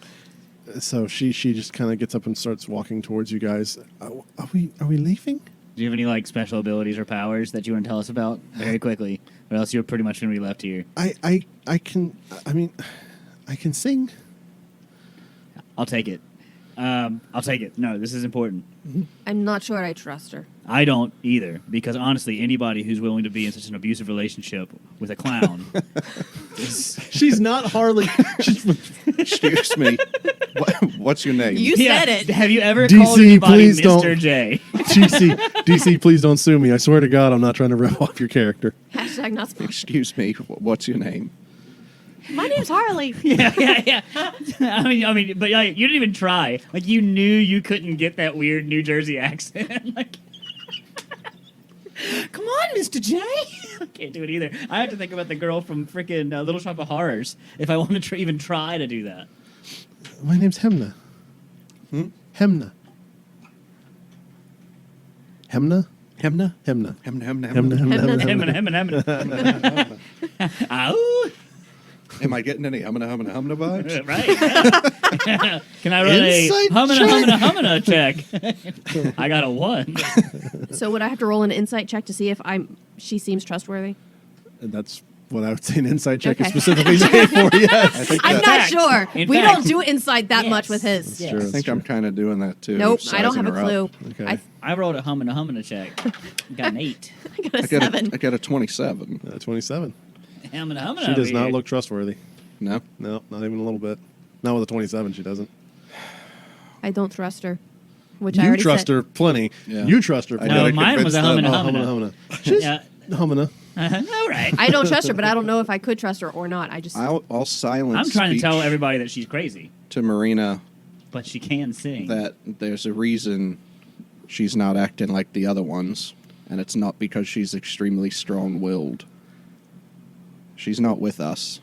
So she just kind of gets up and starts walking towards you guys. Are we leaving? do you have any like special abilities or powers that you want to tell us about very quickly, or else you're pretty much going to be left here? I can. I mean, I can sing. I'll take it. I'll take it. No, this is important. I'm not sure I trust her. I don't either, because honestly, anybody who's willing to be in such an abusive relationship with a clown is... She's not Harley. Excuse me. What's your name? You said it. Have you ever DC, called anybody please Mr. don't. J? DC, please don't sue me. I swear to God, I'm not trying to rip off your character. Hashtag not sponsored. Excuse me. What's your name? My name's Harley. yeah. I mean, but like, you didn't even try. Like, you knew you couldn't get that weird New Jersey accent. Like, come on, Mr. J. I can't do it either. I have to think about the girl from freaking Little Shop of Horrors if I want to even try to do that. My name's Hemna. Hemna. Hemna? Hemna? Hemna. Hemna. Hemna. Ow! Am I getting any humana vibes? Right. Can I run Insight a humana check? I got a 1. So would I have to roll an insight check to see if she seems trustworthy? And that's what I would say an insight check is Okay. specifically made for, yes. I'm not fact- sure. in We fact- don't do insight that much with his. That's Yes. true, I that's think true. I'm kind of doing that too. Nope, I don't sizing have a her up. clue. Okay. I rolled a humana check. Got an 8. I got a I got 7. I got a 27. 27. Humana. She does over not here. look trustworthy. No? No, not even a little bit. Not with a 27, she doesn't. I don't trust her. Which I You already trust said. her plenty. Yeah. You trust her I plenty. No, gotta mine was a convince them. humana. Humana. She's Yeah. Humana. All right. I don't trust her, but I don't know if I could trust her or not. I just I'll silence I'm trying to speech tell everybody that she's crazy, to Marina but she can sing. that there's a reason she's not acting like the other ones, and it's not because she's extremely strong-willed. She's not with us.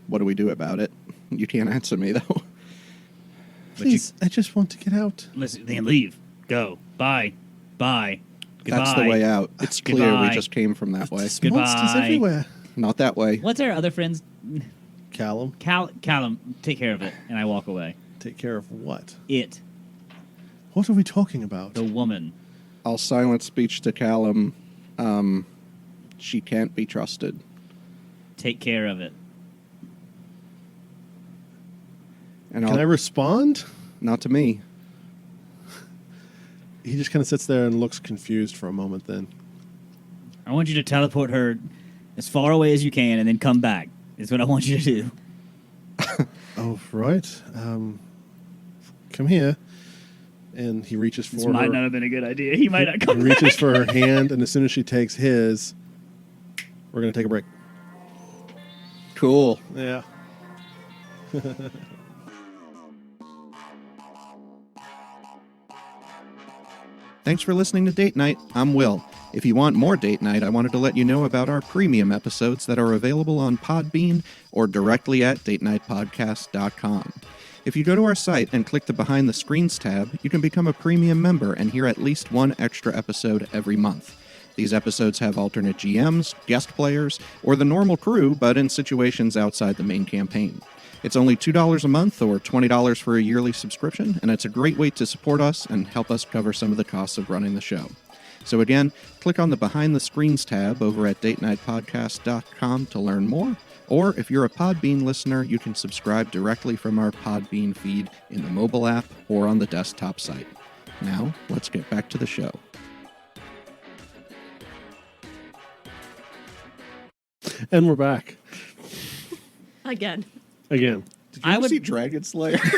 What do we do about it? You can't answer me, though. Please, I just want to get out. Listen, then leave. Go. Bye. Goodbye. That's the way out. It's clear we Goodbye. just came from that way. There's Goodbye. monsters everywhere. Not that way. What's our other friend's? Callum, Callum, take care of it, and I walk away. take care of what? It, What are we talking about? the woman. I'll silence speech to Callum. She can't be trusted. Take care of it. And Can I respond? not to me. He just kind of sits there and looks confused for a moment then. I want you to teleport her as far away as you can, and then come back. Is what I want you to do. Oh, right. Come here. And he reaches for This her. might not have been a good idea. He might not He come reaches back. for her hand, and as soon as she takes his, we're going to take a break. Cool. Yeah. Thanks for listening to Date Night. I'm Will. If you want more Date Night, I wanted to let you know about our premium episodes that are available on Podbean or directly at datenightpodcast.com. If you go to our site and click the Behind the Screens tab, you can become a premium member and hear at least one extra episode every month. These episodes have alternate GMs, guest players, or the normal crew, but in situations outside the main campaign. It's only $2 a month or $20 for a yearly subscription, and it's a great way to support us and help us cover some of the costs of running the show. So again, click on the Behind the Screens tab over at datenightpodcast.com to learn more, or if you're a Podbean listener, you can subscribe directly from our Podbean feed in the mobile app or on the desktop site. Now, let's get back to the show. And we're back. again. Again. Did I would- see Dragon Slayer? Have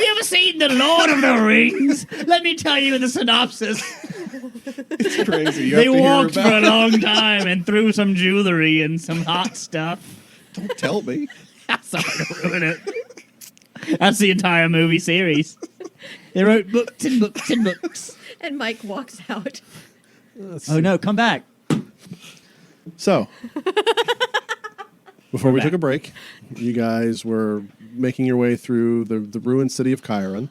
you ever seen The Lord of the Rings? Let me tell you the synopsis. It's crazy. You They have to hear walked for about a long time and threw some jewelry and some hot stuff. Don't tell me. Sorry to ruin it. That's the entire movie series. They wrote books and books and books. And Mike walks out. Oh no, come back. So, before we took a break, you guys were making your way through the ruined city of Caerrun.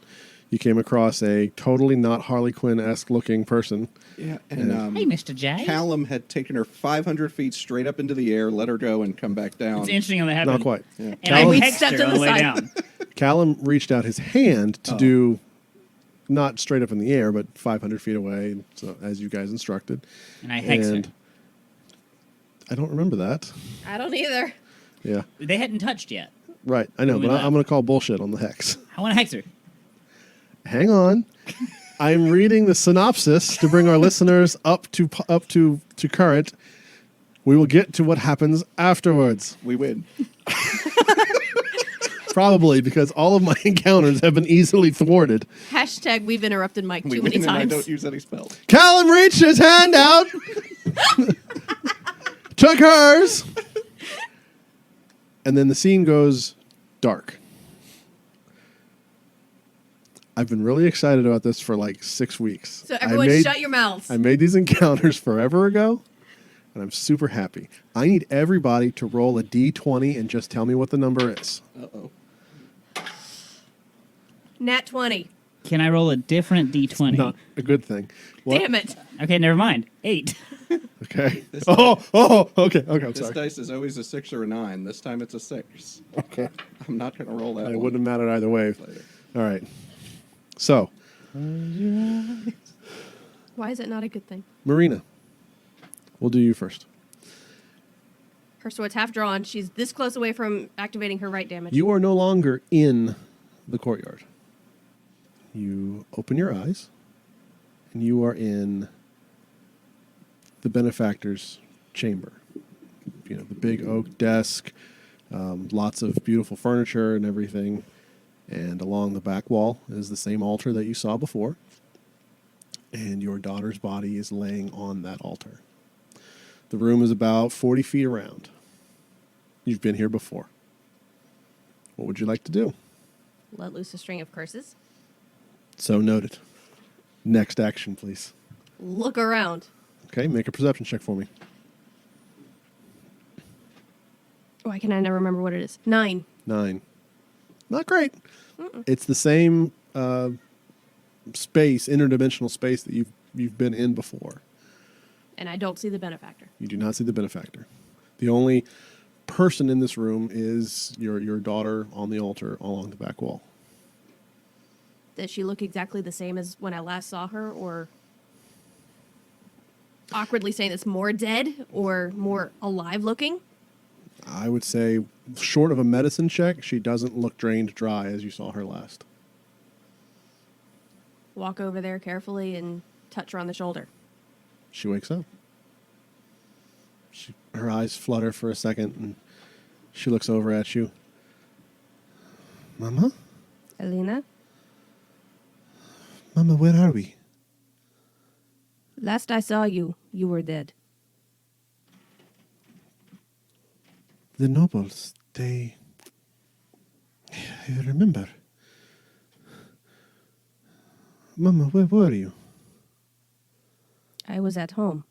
You came across a totally not Harley Quinn-esque looking person. Yeah, and Hey, Mr. J. Callum had taken her 500 feet straight up into the air, let her go, and come back down. It's interesting how that happened. Not quite. Yeah. And I We texted stepped her to on the the way side. down. Callum reached out his hand to do not straight up in the air, but 500 feet away, so as you guys instructed. And I hexed her. And I don't remember that. I don't either. Yeah. They hadn't touched yet. Right. I know, When we but left. I'm going to call bullshit on the hex. I want a hexer. Hang on. I'm reading the synopsis to bring our listeners up to current. We will get to what happens afterwards. We win. Probably because all of my encounters have been easily thwarted. Hashtag we've interrupted Mike We too win, many and I times. don't use any spells. Callum reached his hand out, took hers, and then the scene goes dark. I've been really excited about this for like 6 weeks. So everyone shut your mouths. I made these encounters forever ago, and I'm super happy. I need everybody to roll a d20 and just tell me what the number is. Uh-oh. Nat 20. Can I roll a different d20? Not a good thing. What? Damn it. Okay, never mind. 8. Okay. This Okay. I'm This sorry. dice is always a 6 or a 9. This time it's a 6. Okay. I'm not going to roll that It one. wouldn't have mattered either way. Later. All right. So, Why is it not a good thing? Marina, we'll do you first. Her sword's half drawn. She's this close away from activating her right damage. You are no longer in the courtyard. You open your eyes, and you are in the benefactor's chamber. You know, the big oak desk, lots of beautiful furniture and everything. And along the back wall is the same altar that you saw before. And your daughter's body is laying on that altar. The room is about 40 feet around. You've been here before. What would you like to do? Let loose a string of curses. So noted. Next action, please. Look around. Okay, make a perception check for me. Why can I never remember what it is? 9. 9. Not great. It's the same space, interdimensional space that you've been in before. And I don't see the benefactor. You do not see the benefactor. The only person in this room is your daughter on the altar along the back wall. Does she look exactly the same as when I last saw her, or awkwardly saying it's more dead or more alive looking? I would say, short of a medicine check, she doesn't look drained dry as you saw her last. Walk over there carefully and touch her on the shoulder. She wakes up. Her eyes flutter for a second, and she looks over at you. Mama? Elena, Mama, where are we? last I saw you, you were dead. The nobles, I remember. Mama, where were you? I was at home.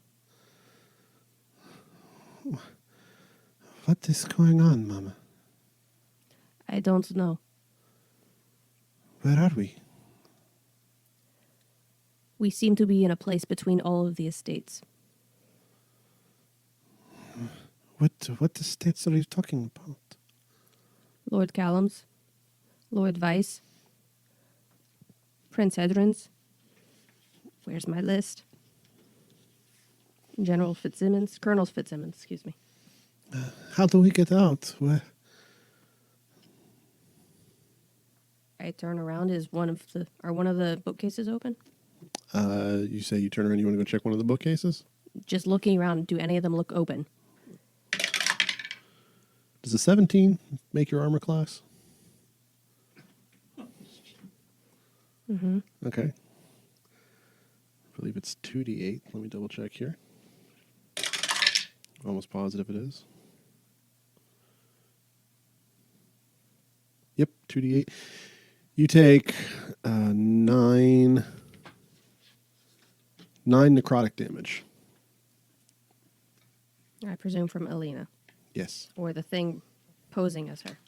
What is going on, Mama? I don't know. Where are we? We seem to be in a place between all of the estates. What estates are you talking about? Lord Callum's, Lord Vice, Prince Hedron's. Where's my list? General Fitzsimmons, Colonel Fitzsimmons, excuse me. How do we get out? Where? I turn around. Is one of the bookcases open? You say you turn around, you want to go check one of the bookcases? Just looking around, do any of them look open? Does a 17 make your armor class? Mm-hmm. Okay. I believe it's 2d8. Let me double check here. Almost positive it is. Yep, 2d8. You take 9 necrotic damage. I presume from Elena, Yes. or the thing posing as her.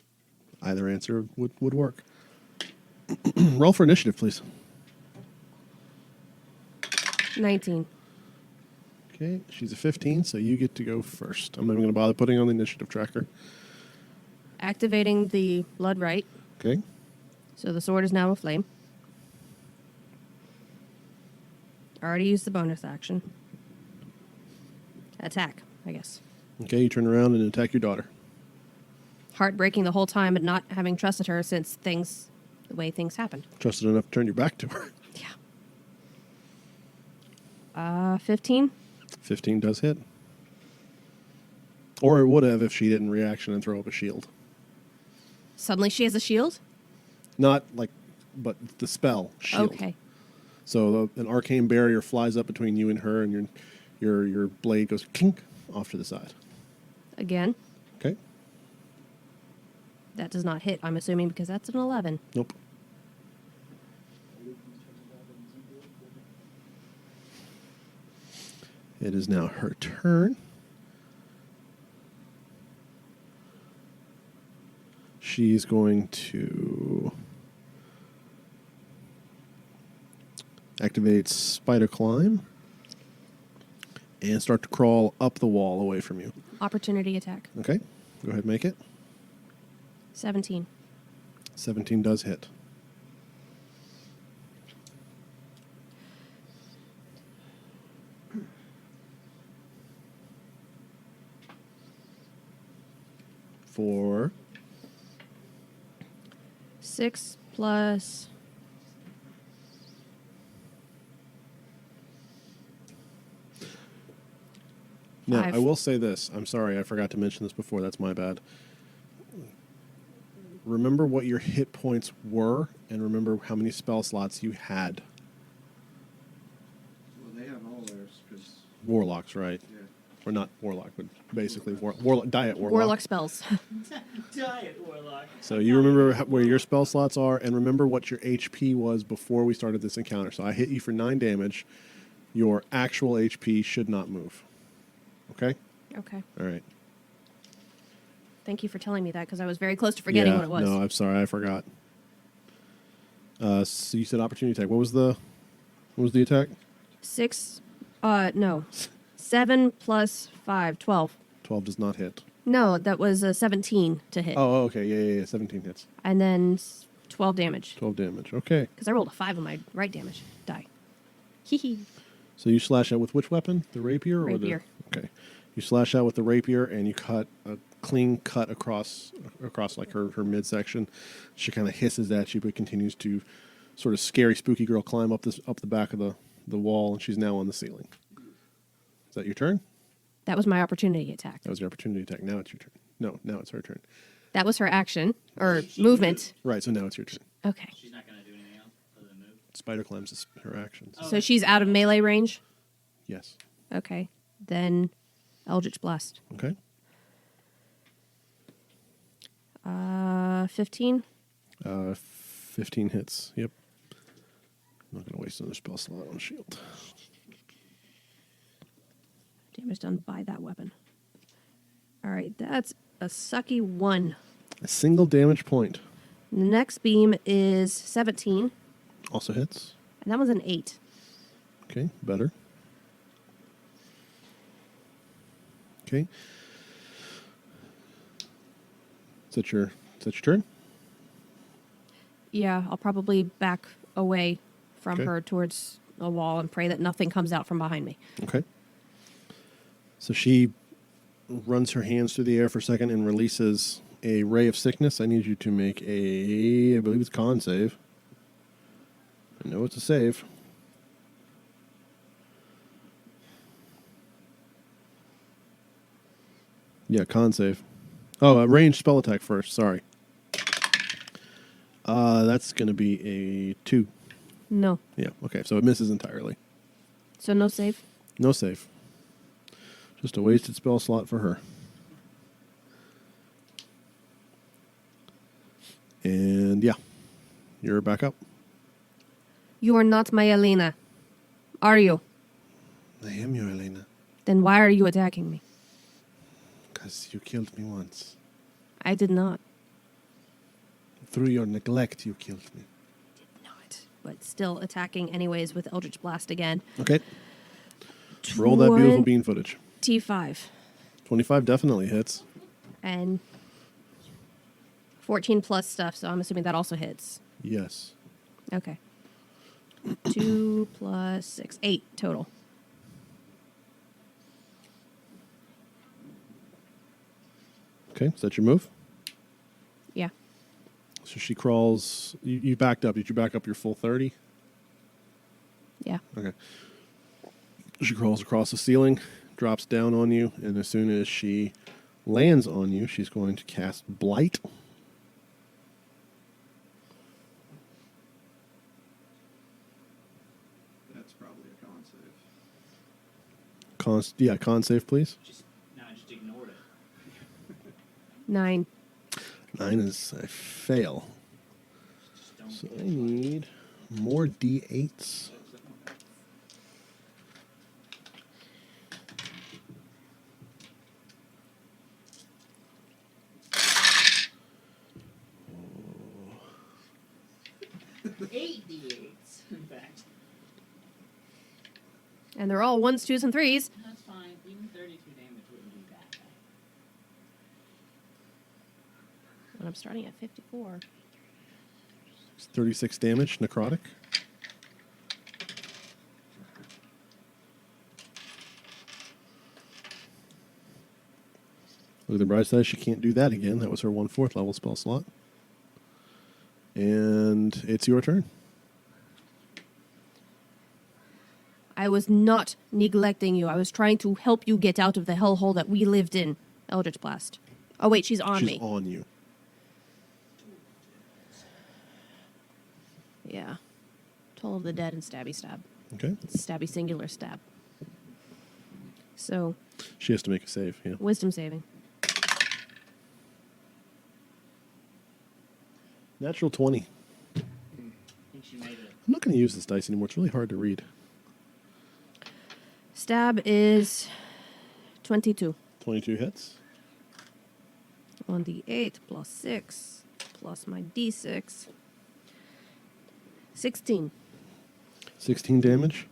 Either answer would work. Roll for initiative, please. 19. Okay, she's a 15, so you get to go first. I'm not even going to bother putting on the initiative tracker. Activating the blood right, Okay. so the sword is now aflame. Already used the bonus action. Attack, I guess. Okay, you turn around and attack your daughter. Heartbreaking the whole time and not having trusted her since the way things happened. Trusted enough to turn your back to her. Yeah. 15? 15 does hit. Or it would have if she didn't reaction and throw up a shield. Suddenly she has a shield? Not like, but the spell shield. Okay. So an arcane barrier flies up between you and her, and your blade goes kink off to the side. Again. Okay. That does not hit, I'm assuming, because that's an 11. Nope. It is now her turn. She's going to activate Spider Climb and start to crawl up the wall away from you. Opportunity attack. Okay, go ahead, make it. 17. 17 does hit. For 6 plus... Now, 5. I will say this. I'm sorry, I forgot to mention this before. That's my bad. Remember what your hit points were, and remember how many spell slots you had. Well, they have all theirs because Warlocks, right? yeah. Or not warlock, but basically warlock, diet warlock. Warlock spells. Diet warlock. So you remember where your spell slots are, and remember what your HP was before we started this encounter. So I hit you for 9 damage. Your actual HP should not move. Okay? Okay. All right. Thank you for telling me that, because I was very close to forgetting what it was. No, I'm sorry, I forgot. So you said opportunity attack. What was the attack? 6... no. 7 plus 5, 12. 12 does not hit. No, that was a 17 to hit. Oh, okay. Yeah. 17 hits. And then 12 damage. 12 damage. Okay. Because I rolled a 5 on my right damage die. Hee hee. So you slash out with which weapon? The rapier? Rapier. Okay. You slash out with the rapier, and you cut a clean cut across like her midsection. She kind of hisses at you, but continues to sort of scary, spooky girl climb up the back of the wall, and she's now on the ceiling. Is that your turn? That was my opportunity attack. That was your opportunity attack. Now it's your turn. No, now it's her turn. That was her action, or movement. Right, so now it's your turn. Okay. She's not going to do anything else other than move. Spider climbs is her actions. So she's out of melee range? Yes. Okay. Then Eldritch Blast. Okay. 15? 15 hits. Yep. I'm not going to waste another spell slot on shield. Damage done by that weapon. All right, that's a sucky 1. A single damage point. The next beam is 17, Also hits. and that was an 8. Okay, better. Okay. Is that your turn? Yeah, I'll probably back away from Okay. her towards a wall and pray that nothing comes out from behind me. Okay. So she runs her hands through the air for a second and releases a ray of sickness. I need you to make I believe it's con save. I know it's a save. Yeah, con save. Oh, ranged spell attack first. Sorry. That's going to be a 2. No. Yeah, okay. So it misses entirely. So no save? No save. Just a wasted spell slot for her. And yeah, you're back up. You are not my Elena. Are you? I am your Elena, Then why are you attacking me? because you killed me once. I did not. Through your neglect, you killed me. Not. But still attacking anyways with Eldritch Blast again. Okay. Roll that beautiful bean footage. T5. 25 definitely hits. And 14 plus stuff, so I'm assuming that also hits. Yes. Okay. 2 plus 6. 8 total. Okay, is that your move? Yeah. So she crawls. You backed up. Did you back up your full 30? Yeah. Okay. She crawls across the ceiling, drops down on you, and as soon as she lands on you, she's going to cast Blight. That's probably a con save. Con save, please. Just ignored it. 9. 9 is a fail. Just don't. So I need more D8s. Eight D8s, in fact. And they're all 1s, 2s, and 3s. That's fine. Even 32 damage wouldn't be that bad. And I'm starting at 54. It's 36 damage, necrotic. Look at the bright side, she can't do that again. That was her 1/4 level spell slot. And it's your turn. I was not neglecting you. I was trying to help you get out of the hellhole that we lived in. Eldritch Blast. Oh, wait, she's on She's me. on you. Yeah. Toll of the Dead and Stabby Stab. Okay. Stabby singular stab. So, She has to make a save, yeah. wisdom saving. Natural 20. I think she made it. I'm not going to use this dice anymore. It's really hard to read. Stab is 22. 22 hits. 1d8 plus 6 plus my d6. 16. 16 damage.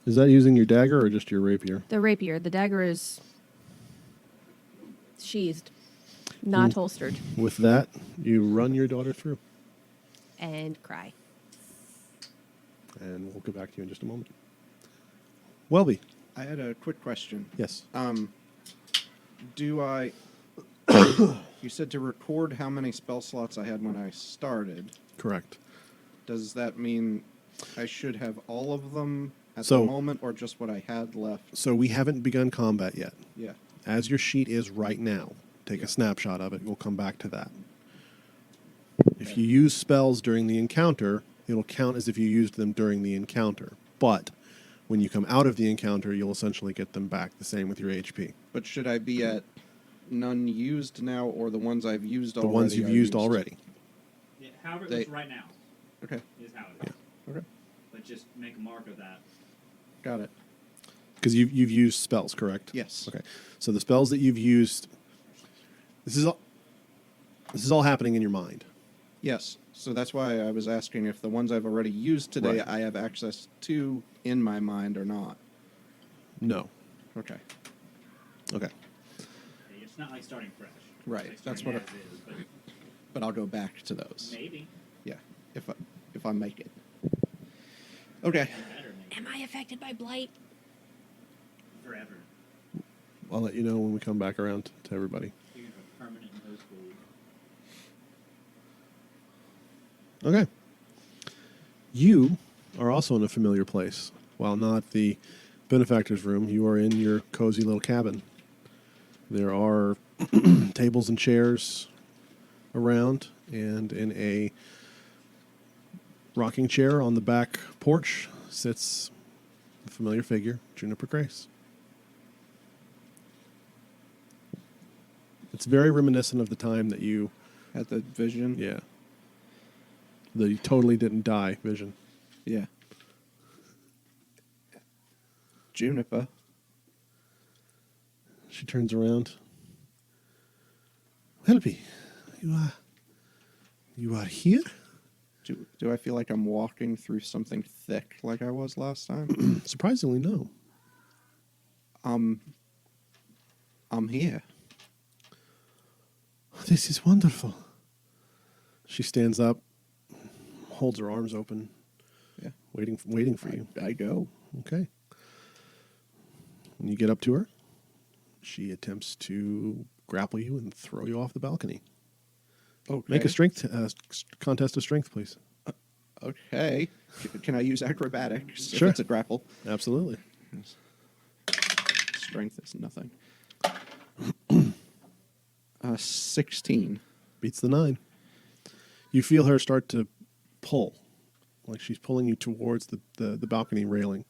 Is that using your dagger or just your rapier? The rapier. The dagger is sheathed, not holstered. With that, you run your daughter through. And cry. And we'll get back to you in just a moment. Welby. I had a quick question. Yes. Do I... You said to record how many spell slots I had when I started. Correct. Does that mean I should have all of them at So- the moment, or just what I had left? So we haven't begun combat yet. Yeah. As your sheet is right now, take a snapshot of it. We'll come back to that. If you use spells during the encounter, it'll count as if you used them during the encounter. But when you come out of the encounter, you'll essentially get them back. The same with your HP. But should I be at none used now, or the ones I've used The already? ones you've are used already. Yeah, however it They- goes right now Okay. is how it is. Okay. But just make a mark of that. Got it. Because you've used spells, correct? Yes. Okay. So the spells that you've used, this is all happening in your mind. Yes. So that's why I was asking if the ones I've already used today Right. I have access to in my mind or not. No. Okay. Okay. It's not like starting fresh. Right, It's like that's starting what as is, but But I'll go back to those. maybe. Yeah. If I make it. Okay. Better, maybe. Am I affected by blight? Forever. I'll let you know when we come back around to everybody. You have a permanent nosebleed. Okay. You are also in a familiar place. While not the benefactor's room, you are in your cozy little cabin. There are tables and chairs around, and in a rocking chair on the back porch sits the familiar figure, Juniper Grace. It's very reminiscent of the time that you, Had the vision. yeah, the totally didn't die vision. Yeah. Juniper. She turns around. Helpy, you are here? Do I feel like I'm walking through something thick like I was last time? Surprisingly, no. I'm here. This is wonderful. She stands up, holds her arms open, Yeah. waiting for you. I go. Okay. When you get up to her, she attempts to grapple you and throw you off the balcony. Okay. Make a strength contest of strength, please. Okay. Can I use acrobatics Sure. if it's a grapple? Absolutely. Strength is nothing. 16. Beats the 9. You feel her start to pull, like she's pulling you towards the balcony railing.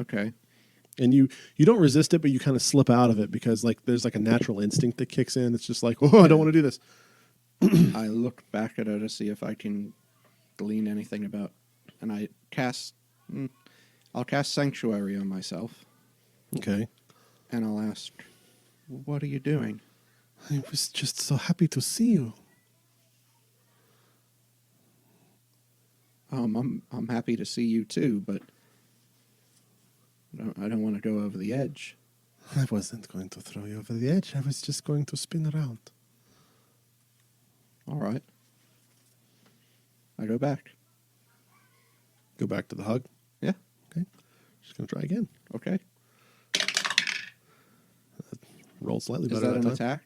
Okay. And you don't resist it, but you kind of slip out of it because like there's like a natural instinct that kicks in. It's just like, oh, I don't want to do this. I look back at her to see if I can glean anything about, and I cast. I'll cast Sanctuary on myself, Okay. and I'll ask, "What are you doing?" I was just so happy to see you. I'm happy to see you too, but I don't want to go over the edge. I wasn't going to throw you over the edge. I was just going to spin around. All right. I go back. Go back to the hug. Yeah. Okay. Just going to try again. Okay. Roll slightly Is better that an time. attack?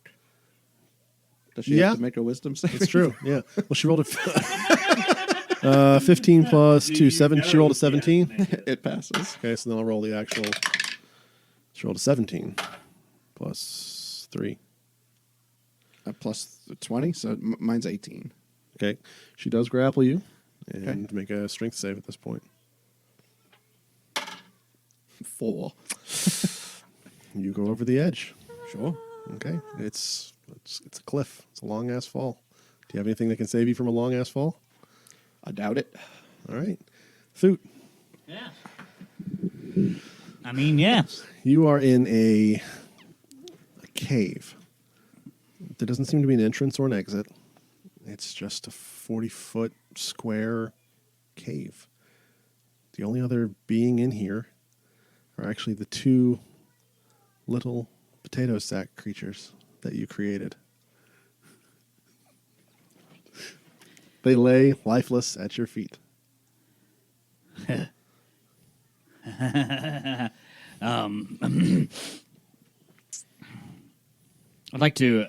Does she Yeah. have to make a wisdom save? That's true. Yeah. Well, she rolled a 15 plus 2, 7. She rolled a 17. It passes. Okay, so then I'll roll the actual. She rolled a 17 plus 3. Plus 20, so mine's 18. Okay. She does grapple you and Okay. make a strength save at this point. 4. You go over the edge. Sure. Okay. It's a cliff. It's a long ass fall. Do you have anything that can save you from a long ass fall? I doubt it. All right. Thüt, Yeah. I mean, yeah. you are in a cave. There doesn't seem to be an entrance or an exit. It's just a 40-foot square cave. The only other being in here are actually the 2 little potato sack creatures that you created. They lay lifeless at your feet. I'd like to.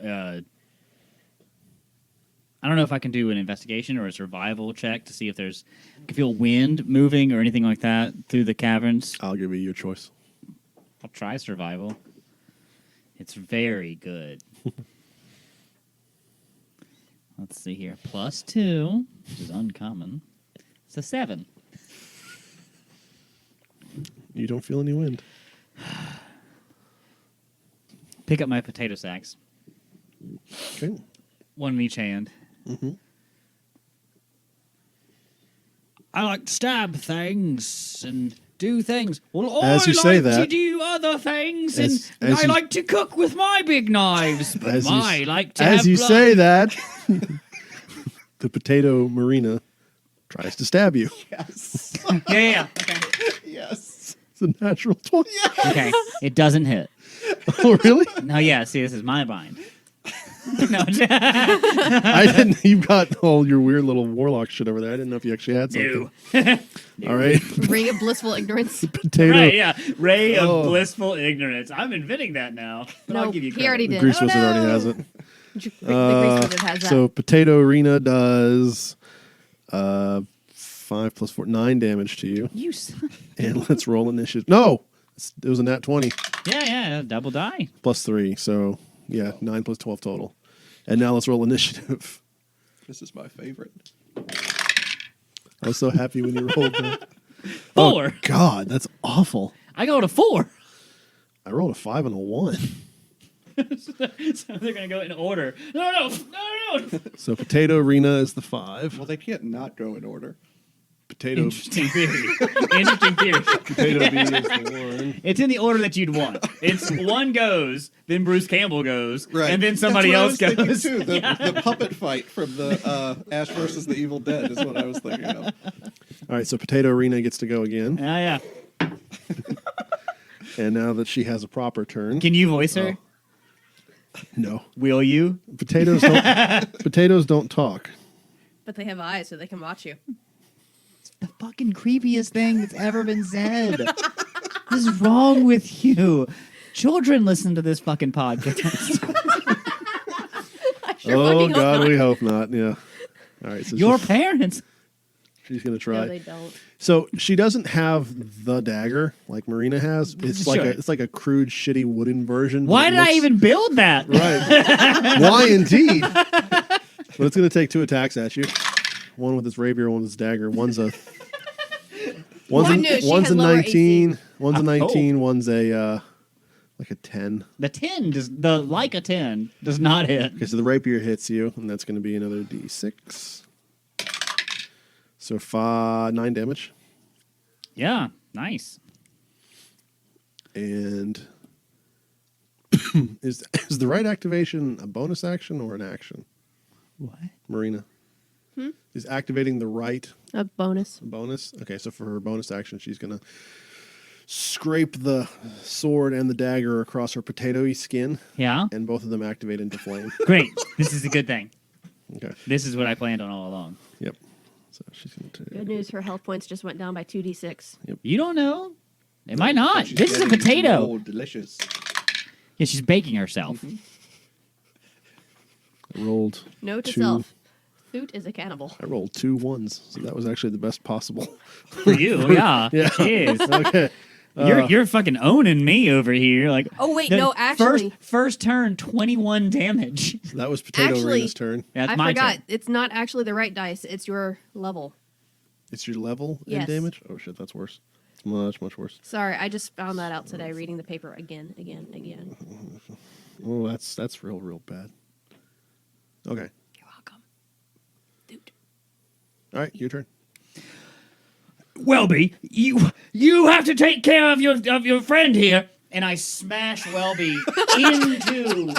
I don't know if I can do an investigation or a survival check to see if there's. I can feel wind moving or anything like that through the caverns. I'll give you your choice. I'll try survival. It's very good. Let's see here. +2, which is uncommon. It's a 7. You don't feel any wind. Pick up my potato sacks. Okay. One in each hand. Mm-hmm. I like to stab things and do things. Well, As you I say like to that- do other things, As- and as I you- like to cook with my big knives. But As you I s- like to As have you blood. say that, the potato marina tries to stab you. Yes. Yeah. Okay. Yes. It's a natural 20. Okay. It doesn't hit. Oh, really? No, yeah. See, this is my bind. No. I didn't. You got all your weird little warlock shit over there. I didn't know if you actually had something. No. All right. Ring of blissful ignorance. Potato. Right, yeah. Ray of Oh. blissful ignorance. I'm inventing that now. But I'll No, give you he credit. already The did. grease Oh, wizard already no. has it. The grease wizard has that. So potato arena does 5 plus 4, 9 damage to you. You son. And let's roll initiative. No, it was a nat 20 Yeah. Double die. plus 3. So yeah, 9 plus 12 total. And now let's roll initiative. This is my favorite. I was so happy when you rolled that. 4. Oh, God, that's awful. I go to 4. I rolled a 5 and a 1. So they're gonna go in order. No. So potato arena is the 5. Well, they can't not go in order. Potato Interesting theory. Interesting theory. potato B is the 1. It's in the order that you'd want. It's one goes, then Bruce Campbell goes, Right. and then somebody That's else what I was thinking, goes. too. The puppet fight from the Ash versus the Evil Dead is what I was thinking of. All right, so potato arena gets to go again. Yeah. And now that she has a proper turn. Can you voice her? No. Will you? Potatoes don't talk. But they have eyes, so they can watch you. The fucking creepiest thing that's ever been said. What is wrong with you? children listen to this fucking podcast. Sure Oh fucking hope God, not. we hope not. Yeah. All right. So Your parents. she's gonna try. No, they don't. So she doesn't have the dagger like Marina has. It's like Sure. it's like a crude, shitty wooden version. but Why it did I looks- even build that? Right. Why indeed? But it's going to take 2 attacks at you. One with his rapier, one with his dagger. One's a Good news, she one's has a lower 19. One's a Oh. 19. One's a like a 10. The 10 does the like a 10 does not hit. Okay, so the rapier hits you, and that's going to be another d6. So 9 damage. Yeah, nice. And is the right activation a bonus action or an action? What? Marina. Is activating the right A bonus. a bonus? Okay, so for her bonus action, she's going to scrape the sword and the dagger across her potato-y skin, Yeah. and both of them activate into flame. Great. This is a good thing. Okay. This is what I planned on all along. Yep. So she's going to Good news, her health points just went down by 2d6. You don't know. It might not. She's This is a getting potato. more delicious. Yeah, she's baking herself. I rolled Note to two. self. Thüt is a cannibal. I rolled 2 ones, so that was actually the best possible. For you, yeah. Yeah. Jeez. Okay. You're fucking owning me over here. Like, Oh, wait, the no, actually- first turn, 21 damage. So that was Potato Actually- Arena's turn. That's I my forgot. turn. It's not actually the right dice. It's your level. It's your level in Yes. damage? Oh shit, that's worse. Much, much worse. Sorry, I just found that out today reading the paper again. Oh, that's real bad. Okay. You're welcome. Thüt. All right, your turn. Welby, you have to take care of your friend here. And I smash Welby into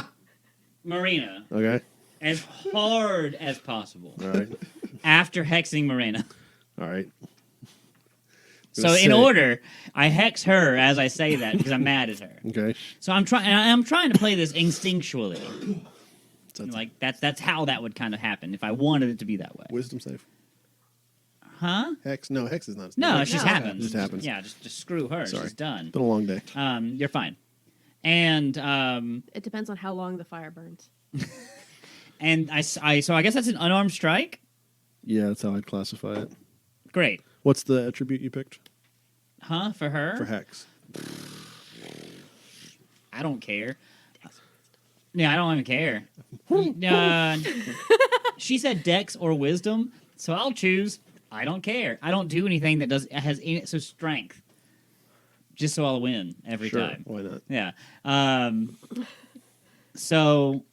Marina Okay. as hard as possible All right. after hexing Marina. All right. So in order, I hex her as I say that because I'm mad at her. Okay. So I'm trying to play this instinctually. So that's Like that's how that would kind of happen if I wanted it to be that way. wisdom save. Huh? Hex. No, hex is not. No, it just No. happens. It just happens. Yeah, just screw her. Sorry. She's done. Been a long day. You're fine. And It depends on how long the fire burns. so I guess that's an unarmed strike. Yeah, that's how I'd classify it. Great. What's the attribute you picked Huh? For her? for hex? I don't care. Yeah, I don't even care. She said dex or wisdom, so I'll choose. I don't care. I don't do anything that has in it. So strength, just so I'll win every Sure. time. Why not? Yeah. So,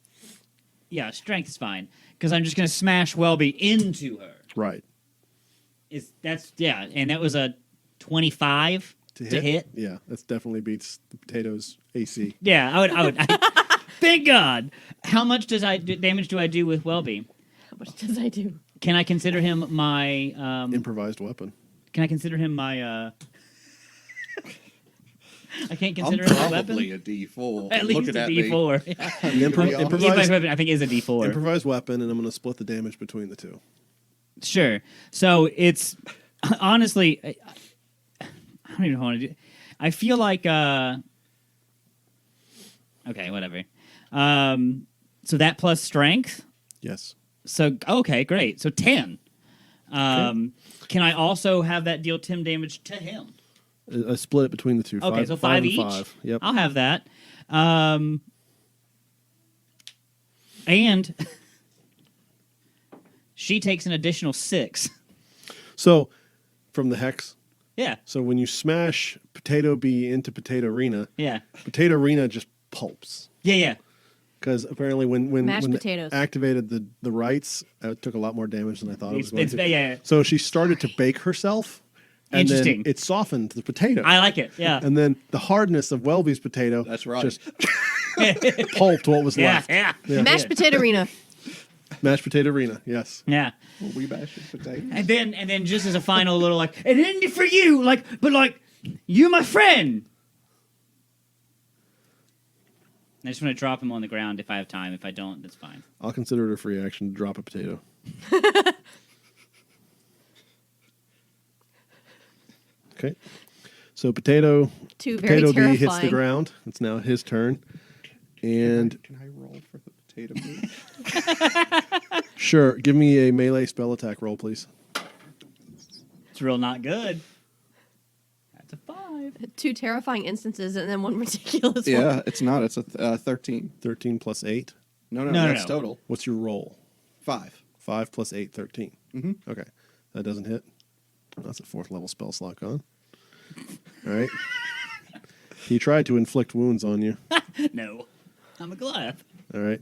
yeah, strength is fine because I'm just gonna smash Welby into her. Right. And that was a 25 to hit. Yeah, that definitely beats the potatoes AC. Yeah, I would. Thank God. How much damage do I do with Welby? How much does I do? Can I consider him my? Improvised weapon. Can I consider him my? I can't I'm consider him a probably weapon. a D4. At least Looking a at me. D4. The Yeah. improvised, weapon, I think, is a D4. improvised weapon, and I'm going to split the damage between the two. Sure. So it's honestly, I don't even know what to do. I feel like okay, whatever. So that plus strength. Yes. So okay, great. So 10. Can I also have that deal 10 damage to him? I split it between the two. Okay, so 5 and each. 5. Yep. I'll have that. And she takes an additional 6. So, from the hex. Yeah, So when you smash Potato Bee into Potato Arena, yeah, Potato Arena just pulps. yeah. Because apparently when Mashed they potatoes. activated the rights, it took a lot more damage than I thought it was going It's, to. yeah. So she started to bake herself, and then Interesting. it softened the potato. I like it. Yeah, and then the hardness of Welby's potato That's right. just pulped what was yeah, left. yeah, Yeah. Mashed potato arena. Mashed Potato Arena, yes. yeah. Well, we mashed potatoes. And then just as a final little like, an ending for you, but you my friend. I just want to drop him on the ground if I have time. If I don't, that's fine. I'll consider it a free action to drop a potato. Okay. So Potato Two very Potato terrifying. Bee hits the ground. It's now his turn. And Can I roll for the potato bee? sure, give me a melee spell attack roll, please. It's real not good. That's a 5. Two terrifying instances and then one ridiculous one. Yeah, it's not. It's a 13. 13 plus 8. No, No, that's no. total. What's your roll? 5. 5 plus 8, 13. Mm-hmm. Okay. That doesn't hit. That's a 4th level spell slot gone. All right. He tried to inflict wounds on you. No. I'm a Goliath. All right.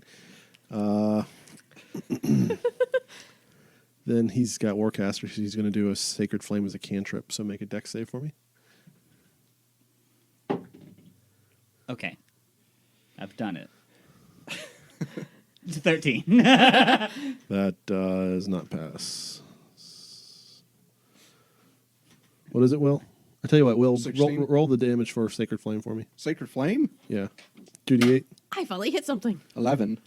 Then he's got Warcaster. So he's going to do a Sacred Flame as a cantrip. So make a dex save for me. Okay. I've done it. It's 13. That does not pass. What is it, Will? I tell you what, Will, 16. roll the damage for Sacred Flame for me. Sacred Flame? Yeah. 2d8. I finally hit something. 11.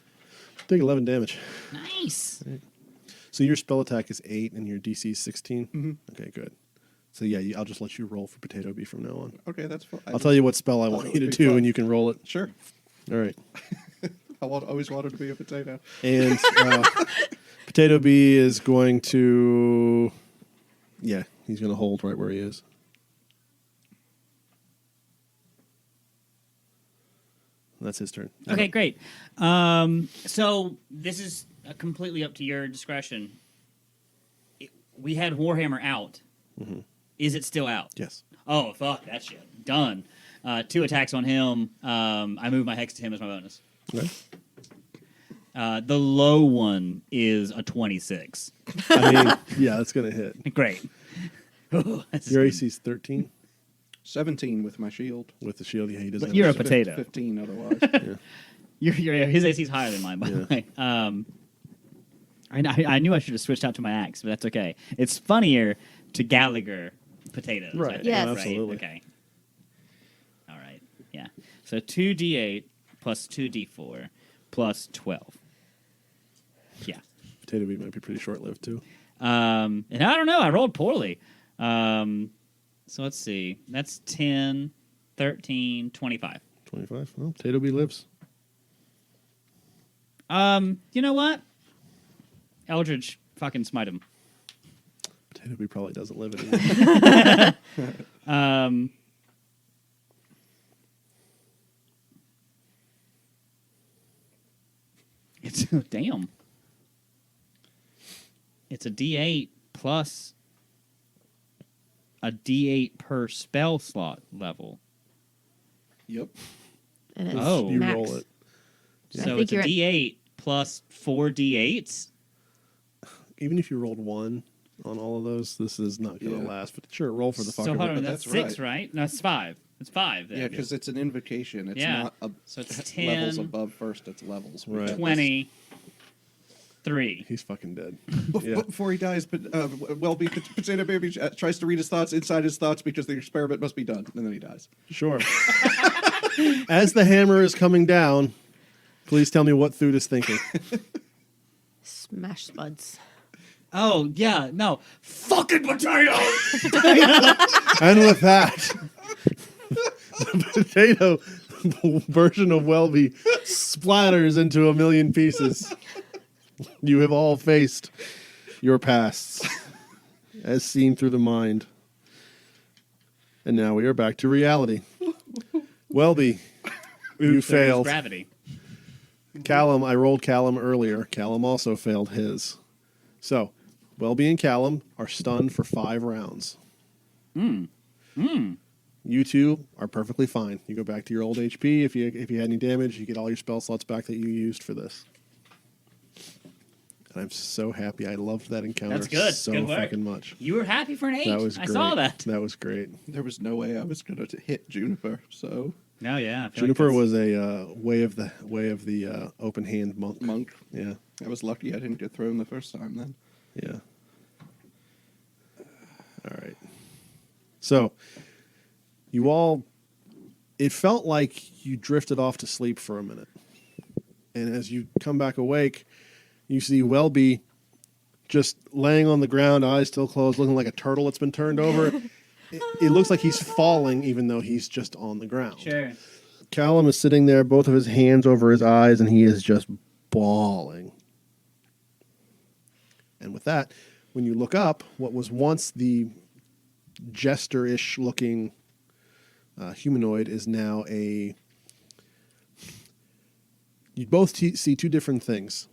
Take 11 damage. Nice. So your spell attack is 8 and your DC is 16? Mm-hmm. Okay, good. So yeah, I'll just let you roll for Potato Bee from now on. Okay, that's fine. I'll tell you what spell I want it you to would be do fun. and you can roll it. Sure. All right. Always wanted to be a potato. And Potato Bee is going to... Yeah, he's going to hold right where he is. That's his turn. Okay, great. So this is completely up to your discretion. We had Warhammer out. Mm-hmm. Is it still out? Yes. Oh, fuck that shit. Done. 2 attacks on him. I move my hex to him as my bonus. Okay. The low one is a 26. I mean, yeah, that's going to hit. Great. Ooh, that's Your AC is 13 17 with my shield. with the shield. Yeah, he doesn't. But you're a have potato. 15 otherwise. his AC is higher than mine, by the way. I knew I should have switched out to my axe, but that's okay. It's funnier to Gallagher potatoes. I Right. think, Yes. Oh, absolutely. Okay. All right. Yeah. So 2d8 plus 2d4 plus 12. Yeah. Potato Bee might be pretty short-lived too. And I don't know. I rolled poorly. So let's see. That's 10, 13, 25. 25. Well, Potato Bee lives. You know what? Eldritch, fucking smite him. Potato Bee probably doesn't live anymore. It's damn. It's a D8 plus a D8 per spell slot level. Yep. And it's Oh. You max. roll it. I So think it's a you're at- D8 plus 4 D8s. Even if you rolled 1 on all of those, this is not going to Yeah. last. But sure, roll for the fuck So of hold it. on, but that's that's 6, right. right? No, it's 5. It's 5 then. Yeah, because it's an invocation. It's Yeah. not So it's levels 10, above first. It's levels. Right. We've had 20, 3. He's fucking dead. this- Yeah. Before he dies, but Potato Baby tries to read his thoughts inside his thoughts because the experiment must be done, and then he dies. Sure. As the hammer is coming down, please tell me what Thüt is thinking. Smash spuds. Oh, yeah, no. Fucking potatoes! And with that, the potato version of Welby splatters into a million pieces. You have all faced your pasts, as seen through the mind. And now we are back to reality. Welby, you failed. Gravity. Callum, I rolled Callum earlier. Callum also failed his. So, Welby and Callum are stunned for 5 rounds. You two are perfectly fine. You go back to your old HP. If you had any damage, you get all your spell slots back that you used for this. And I'm so happy. I loved that encounter That's good. so Good work. fucking much. You were happy for an 8. That was I great. saw that. That was great. There was no way I was going to hit Juniper, so No, yeah. I feel Juniper like was a way of the open hand monk. monk. Yeah, I was lucky I didn't get thrown the first time then. yeah. All right. So, you all, it felt like you drifted off to sleep for a minute. And as you come back awake, you see Welby just laying on the ground, eyes still closed, looking like a turtle that's been turned over. it looks like he's falling, even though he's just on the ground. Sure. Callum is sitting there, both of his hands over his eyes, and he is just bawling. And with that, when you look up, what was once the Jester-ish looking humanoid is now a... You both see two different things.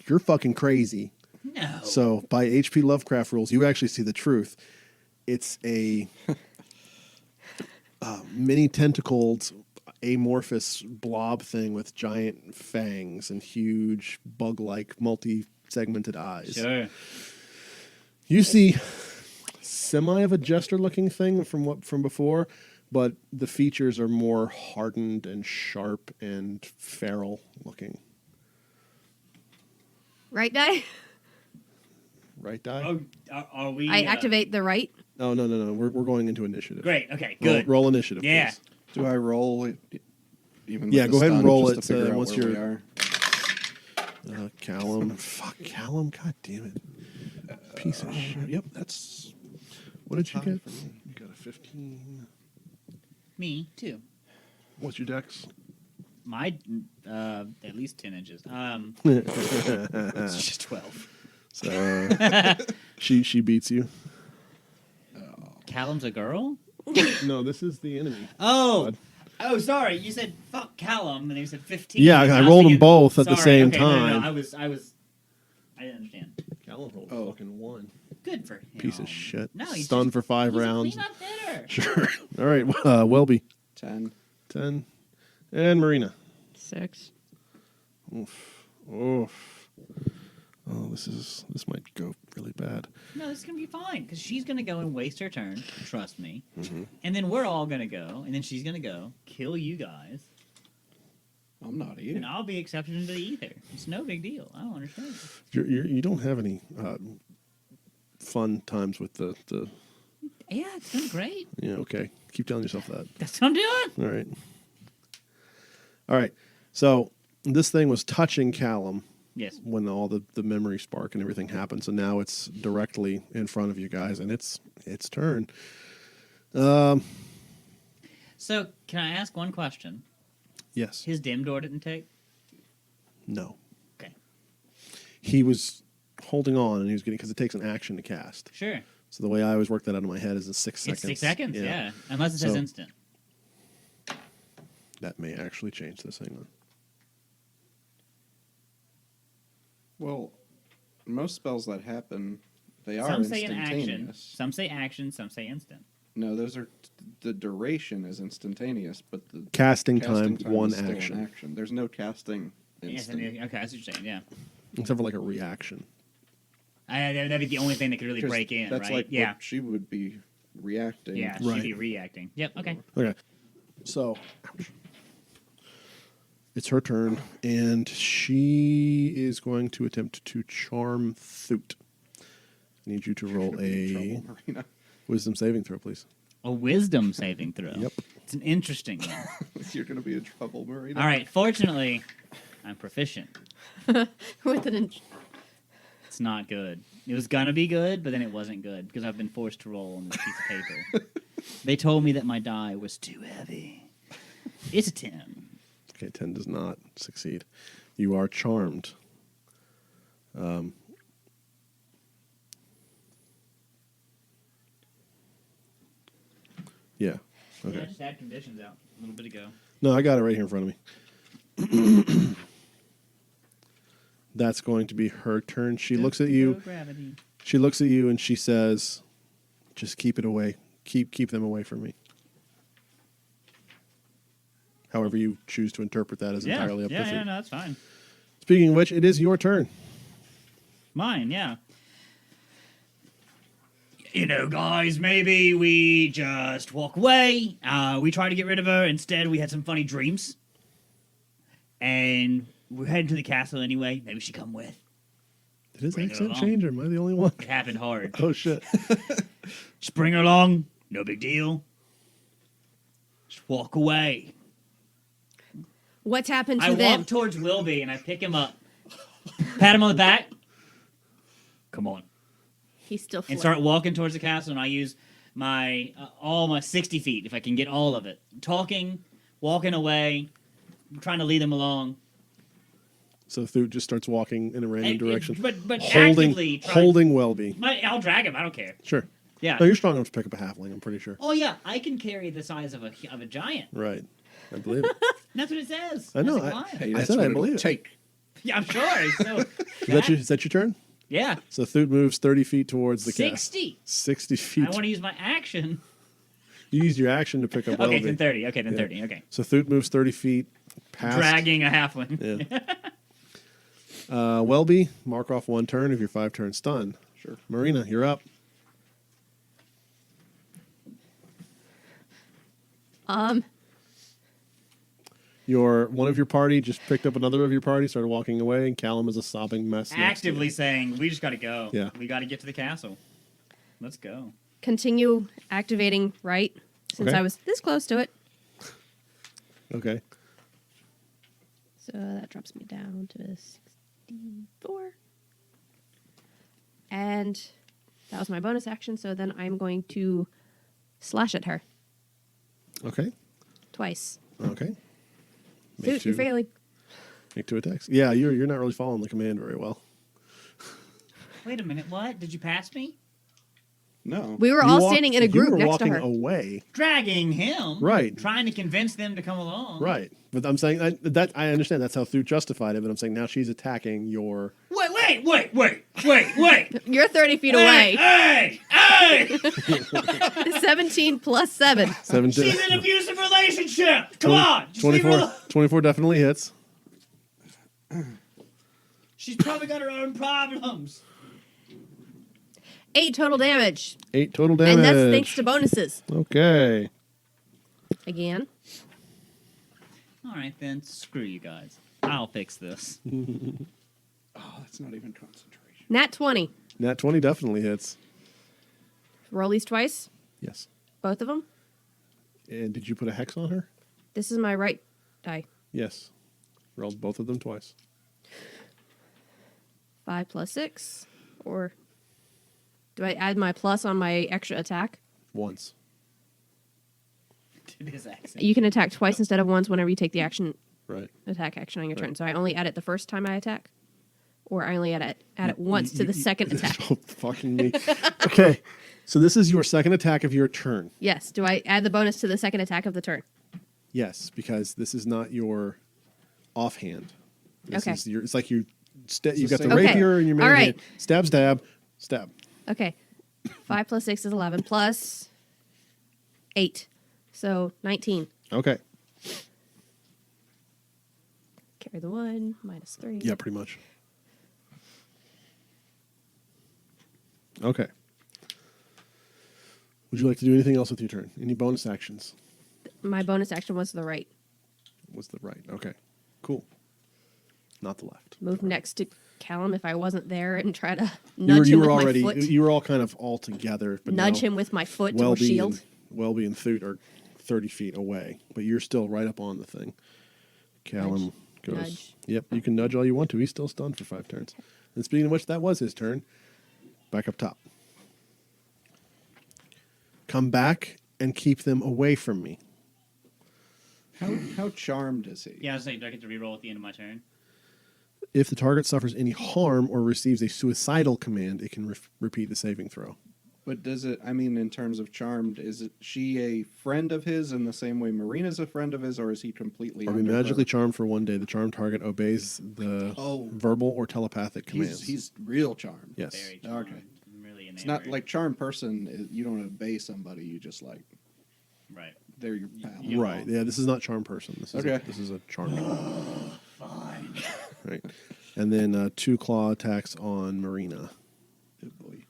You're fucking crazy. No. So, by H.P. Lovecraft rules, you actually see the truth. It's a mini tentacled, amorphous blob thing with giant fangs and huge bug-like, multi-segmented eyes. Sure. You see semi of a Jester-looking thing from before, but the features are more hardened and sharp and feral looking. Right, die? Right, Di? Oh, are we? I activate the right. Oh, no. We're going into initiative. Great. Okay. Good. Roll initiative, Yeah. please. Do I roll it? Even Yeah, with go the ahead and stun, roll just it, to figure out once where we you're- are? Callum. Fuck, Callum. God damn it. Piece of shit. Yep, that's. What did you high get? for me. You got a 15. Me too. What's your dex? My at least 10 inches. It's just 12. So she beats you. Callum's a girl? No, this is the enemy. Oh. Bud. Oh, sorry. You said fuck Callum, and then you said 15. Yeah, I was rolled them thinking- both at the sorry, same okay, time. No, I didn't understand. Callum rolled Oh. fucking 1. Good for him. Piece of shit. No, he's Stunned just, for 5 he's rounds. A clean-up hitter. Sure. All right, Welby. 10. 10. And Marina. 6. Oof. Oof. Oh, this might go really bad. No, this is gonna be fine because she's gonna go and waste her turn. Trust me. Mm-hmm. And then we're all gonna go, and then she's gonna go kill you guys, I'm not here. and I'll be exception to the ether. It's no big deal. I don't understand. You don't have any fun times with the Yeah, it's been great. yeah, okay. Keep telling yourself that. That's what I'm doing. All right. All right. So this thing was touching Callum Yes. when all the memory spark and everything happened. So now it's directly in front of you guys, and it's turn. So can I ask one question? Yes. His dim door didn't take. No. Okay. He was holding on, and he was getting, because it takes an action to cast. Sure. So the way I always work that out in my head is in 6 seconds. It's 6 seconds. Yeah. Unless it says So- instant. That may actually change this. Hang on. Well, most spells that happen, they are Some say an action. instantaneous. Some say action. Some say instant. No, those are the duration is instantaneous, but the Casting casting time, one is still an action. action. There's no casting Yes, instant. okay, I see what you're saying. Yeah. Except for like a reaction. That'd be the only thing that could really 'Cause break in, that's right? like Yeah. what she would be reacting. Yeah. Right. She'd be reacting. Yep. Okay. Okay. So, ouch. It's her turn, and she is going to attempt to charm Thüt. I need you to roll a Trouble, Marina. wisdom saving throw, please. A wisdom saving throw. Yep. It's an interesting one. You're going to be in trouble, Marina. All right. Fortunately, I'm proficient. With an It's not good. It was gonna be good, but then it wasn't good because I've been forced to roll on this piece of paper. They told me that my die was too heavy. It's a 10. Okay, 10 does not succeed. You are charmed. Yeah. Okay. Yeah, I just had conditions out a little bit ago. No, I got it right here in front of me. That's going to be her turn. She looks at you. Gravity. She looks at you and she says, "Just keep it away. Keep them away from me." However you choose to interpret that is entirely up to you. Yeah, no, that's fine. Speaking of which, it is your turn. Mine, yeah. You know, guys, maybe we just walk away. We tried to get rid of her. Instead, we had some funny dreams. And we're heading to the castle anyway. Maybe she come with. Did his Bring her accent along. change, or am I the only one? It happened hard. Oh, shit. Just bring her along. No big deal. Just walk away. What's happened to I them? walk towards Wilby and I pick him up, pat him on the back. Come on. He's still And start walking towards the castle, and I use my all my 60 feet, if I can get all of it. Talking, walking away, trying to lead them along. So Thüt just starts walking in a random direction, But holding actively trying, Welby. I'll drag him. I don't care. Sure. Yeah. No, you're strong enough to pick up a halfling. I'm pretty sure. Oh yeah, I can carry the size of a giant. Right. I believe it. That's what it says. I know. As a client. Hey, I that's said what I it'll believe it. take. Yeah, I'm sure. So, Is that your turn? Yeah. So Thüt moves 30 feet towards the cast. 60. 60 feet. I want to use my action. You used your action to pick up Okay, Welby. then 30. Okay, then Yeah. 30. Okay. So Thüt moves 30 feet past. Dragging a halfling. Yeah. Welby, mark off 1 turn of your 5-turn stun. Sure. Marina, you're up. One of your party just picked up another of your party, started walking away, and Callum is a sobbing mess. next to Actively you. saying, we just got to go. Yeah. We got to get to the castle. Let's go. Continue activating right, since Okay. I was this close to it. Okay. So that drops me down to 64. And that was my bonus action, so then I'm going to slash at her Okay. twice. Okay. Thüt, you're failing. Make 2 attacks. Yeah, you're not really following the command very well. Wait a minute. What? Did you pass me? No. We were all standing in a group you were next to walking her. away. Dragging him. Right. Trying to convince them to come along. Right. But I'm saying I understand that's how Thüt justified it, but I'm saying now she's attacking your. Wait. You're 30 feet away. Hey! 17 plus 7. 7 She's in an abusive relationship. Come on. Just leave her 24, alone. 24 definitely hits. She's probably got her own problems. 8 total damage. 8 total damage. And that's thanks to bonuses. Okay. Again. All right, then. Screw you guys. I'll fix this. Oh, that's not even concentration. Nat 20. Nat 20 definitely hits. Roll these twice. Yes. Both of them. And did you put a hex on her? This is my right die. Yes. Rolled both of them twice. 5 plus 6. Or do I add my plus on my extra attack? Once. Did his accent. You can attack twice instead of once whenever you take the Right. attack action on your turn. Right. So I only add it the first time I attack? Or I only add it once to the second attack? Oh, fucking me. Okay. So this is your second attack of your turn. Yes. Do I add the bonus to the second attack of the turn? Yes, because this is not your offhand. This Okay. is your, it's like you've got the same. Okay. rapier in your main All hand. right. Stab, stab, stab. Okay. 5 plus 6 is 11 plus 8. So 19. Okay. Carry the 1, minus 3. Yeah, pretty much. Okay. Would you like to do anything else with your turn? Any bonus actions? My bonus action was the right. Was the right. Okay. Cool. Not the left. Move next to Callum if I wasn't there and try to You nudge him were with already. my foot. You were all kind of all together. But Nudge now him with my foot or Welby shield. Welby and Thüt are 30 feet away, but you're still right up on the thing. Callum goes. Nudge. Yep, you can nudge all you want to. He's still stunned for 5 turns. And speaking of which, that was his turn. Back up top. Come back and keep them away from me. How charmed is he? Yeah, I was saying, do I get to reroll at the end of my turn? If the target suffers any harm or receives a suicidal command, it can repeat the saving throw. But does it, I mean, in terms of charmed, is she a friend of his in the same way Marina's a friend of his, or is he completely Are we under her? magically charmed for 1 day? The charmed target obeys the verbal or telepathic commands. He's real charmed. Yes. Very charmed. Okay. I'm really enamored. It's not like charmed person, you don't obey somebody, you just like, Right. they're your pal. You- Right. Yeah, this is not charm person. This is Okay. this is a charm. Fine. Right. And then 2 claw attacks on Marina. Good boy.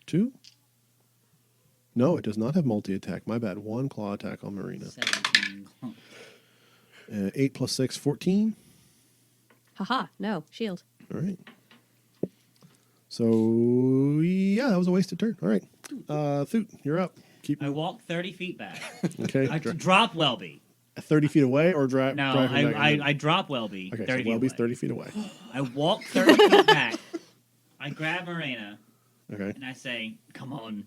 2? No, it does not have multi-attack. My bad. 1 claw attack on Marina. 17. Huh. 8 plus 6, 14. Haha, no, shield. All right. So, yeah, that was a wasted turn. All right. Thüt, you're up. Keep. I walk 30 feet back. Okay. I drop Welby. 30 feet away or drive? No, drive him back in? I drop Welby. Okay, 30 so feet Welby's away. 30 feet away. I walk 30 feet back. I grab Marina. Okay. and I say, "Come on,"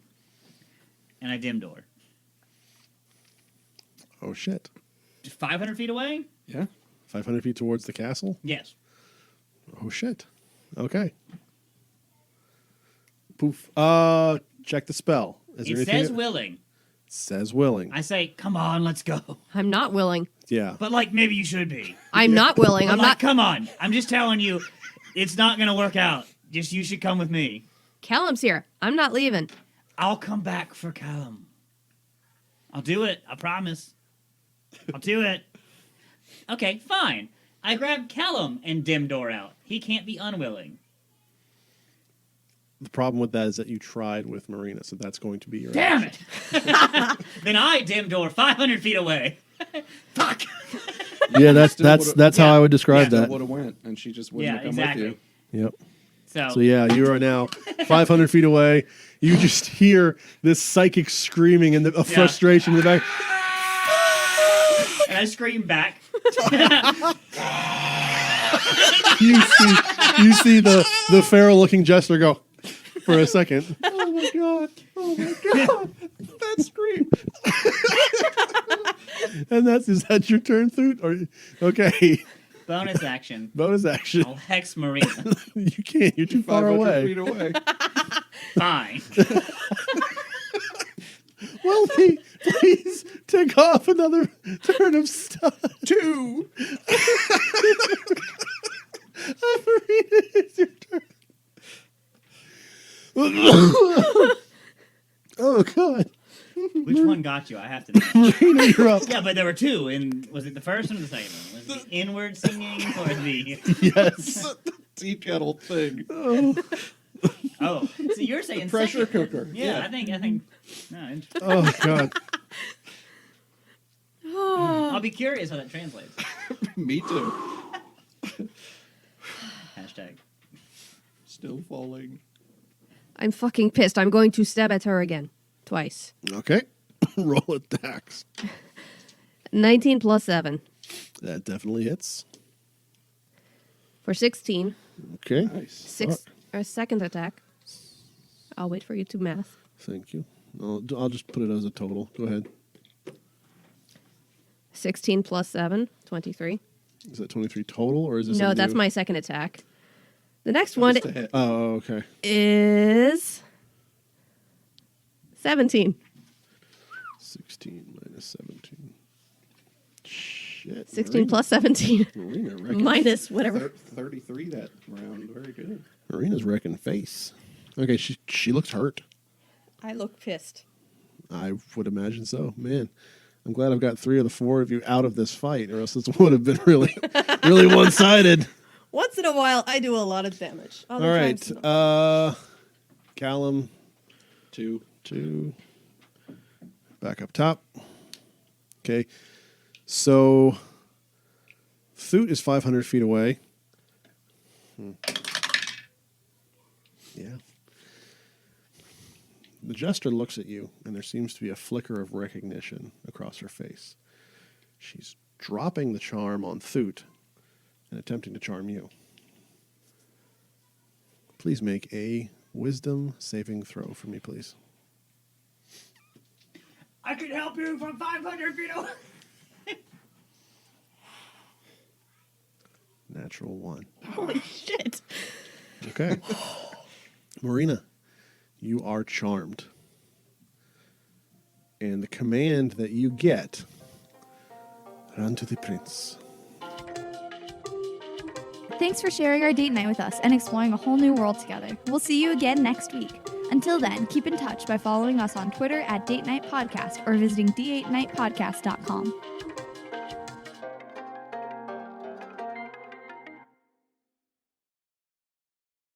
and I dim door. Oh, shit. 500 feet away? Yeah. 500 feet towards the castle? Yes. Oh, shit. Okay. Poof. Check the spell. Is there It anything says willing. says willing. I say, "Come on, let's go." I'm not willing. Yeah. But like, maybe you should be. I'm not willing. But I'm like, not. come on. I'm just telling you, it's not gonna work out. Just you should come with me. Callum's here. I'm not leaving. I'll come back for Callum. I'll do it. I promise. I'll do it. Okay, fine. I grab Callum and dim door out. He can't be unwilling. The problem with that is that you tried with Marina, so that's going to be your Damn action. it! Then I dim door 500 feet away. Fuck. Yeah, that's Yeah. how I would describe That that. would have went, and she just wouldn't Yeah, have come exactly. with you. Yep. So, So yeah, you are now 500 feet away. You just hear this psychic screaming and of frustration in the back. and I scream back. You see the feral-looking Jester go for a second. Oh my god! Oh my god! That scream! And is that your turn, Thüt? Or okay, Bonus action. bonus action. I'll hex Marina. You can't. You're too far 500 away. feet away. Fine. Well, please take off another turn of stuff. 2. Marina, it's your turn. Oh God, Which one got you? I have to know. Marina, you're up. Yeah, but there were two. And was it the first one or the second one? Was it the inward singing or the? Yes. Tea kettle thing. Oh, Oh, so you're saying Pressure second. cooker. Yeah, I think. No, oh God. I'll be curious how that translates. Me too. Hashtag. Still falling. I'm fucking pissed. I'm going to stab at her again. Twice. Okay. Roll attacks. 19 plus 7. That definitely hits. For 16. Okay. Nice. Second attack. I'll wait for you to math. Thank you. I'll just put it as a total. Go ahead. 16 plus 7. 23. Is that 23 total, or is this? No, a that's new- my second attack. The next one Just a hit. Oh, okay. is 17. 16 minus 17. Shit. 16 plus 17. Marina wrecking, Minus whatever. 33 that round. Very good. Marina's wrecking face. Okay, she looks hurt. I look pissed. I would imagine so. Man, I'm glad I've got 3 of the 4 of you out of this fight, or else this would have been really, really one-sided. Once in a while, I do a lot of damage. All right, Callum, 2. 2. Back up top. Okay, so Thüt is 500 feet away. Yeah. The Jester looks at you, and there seems to be a flicker of recognition across her face. She's dropping the charm on Thüt and attempting to charm you. Please make a wisdom saving throw for me, please. I can help you from 500 feet away. Natural 1. Holy shit. Okay. Marina, you are charmed. And the command that you get, run to the prince. Thanks for sharing our date night with us and exploring a whole new world together. We'll see you again next week. Until then, keep in touch by following us on Twitter at Date Night Podcast or visiting d8nightpodcast.com.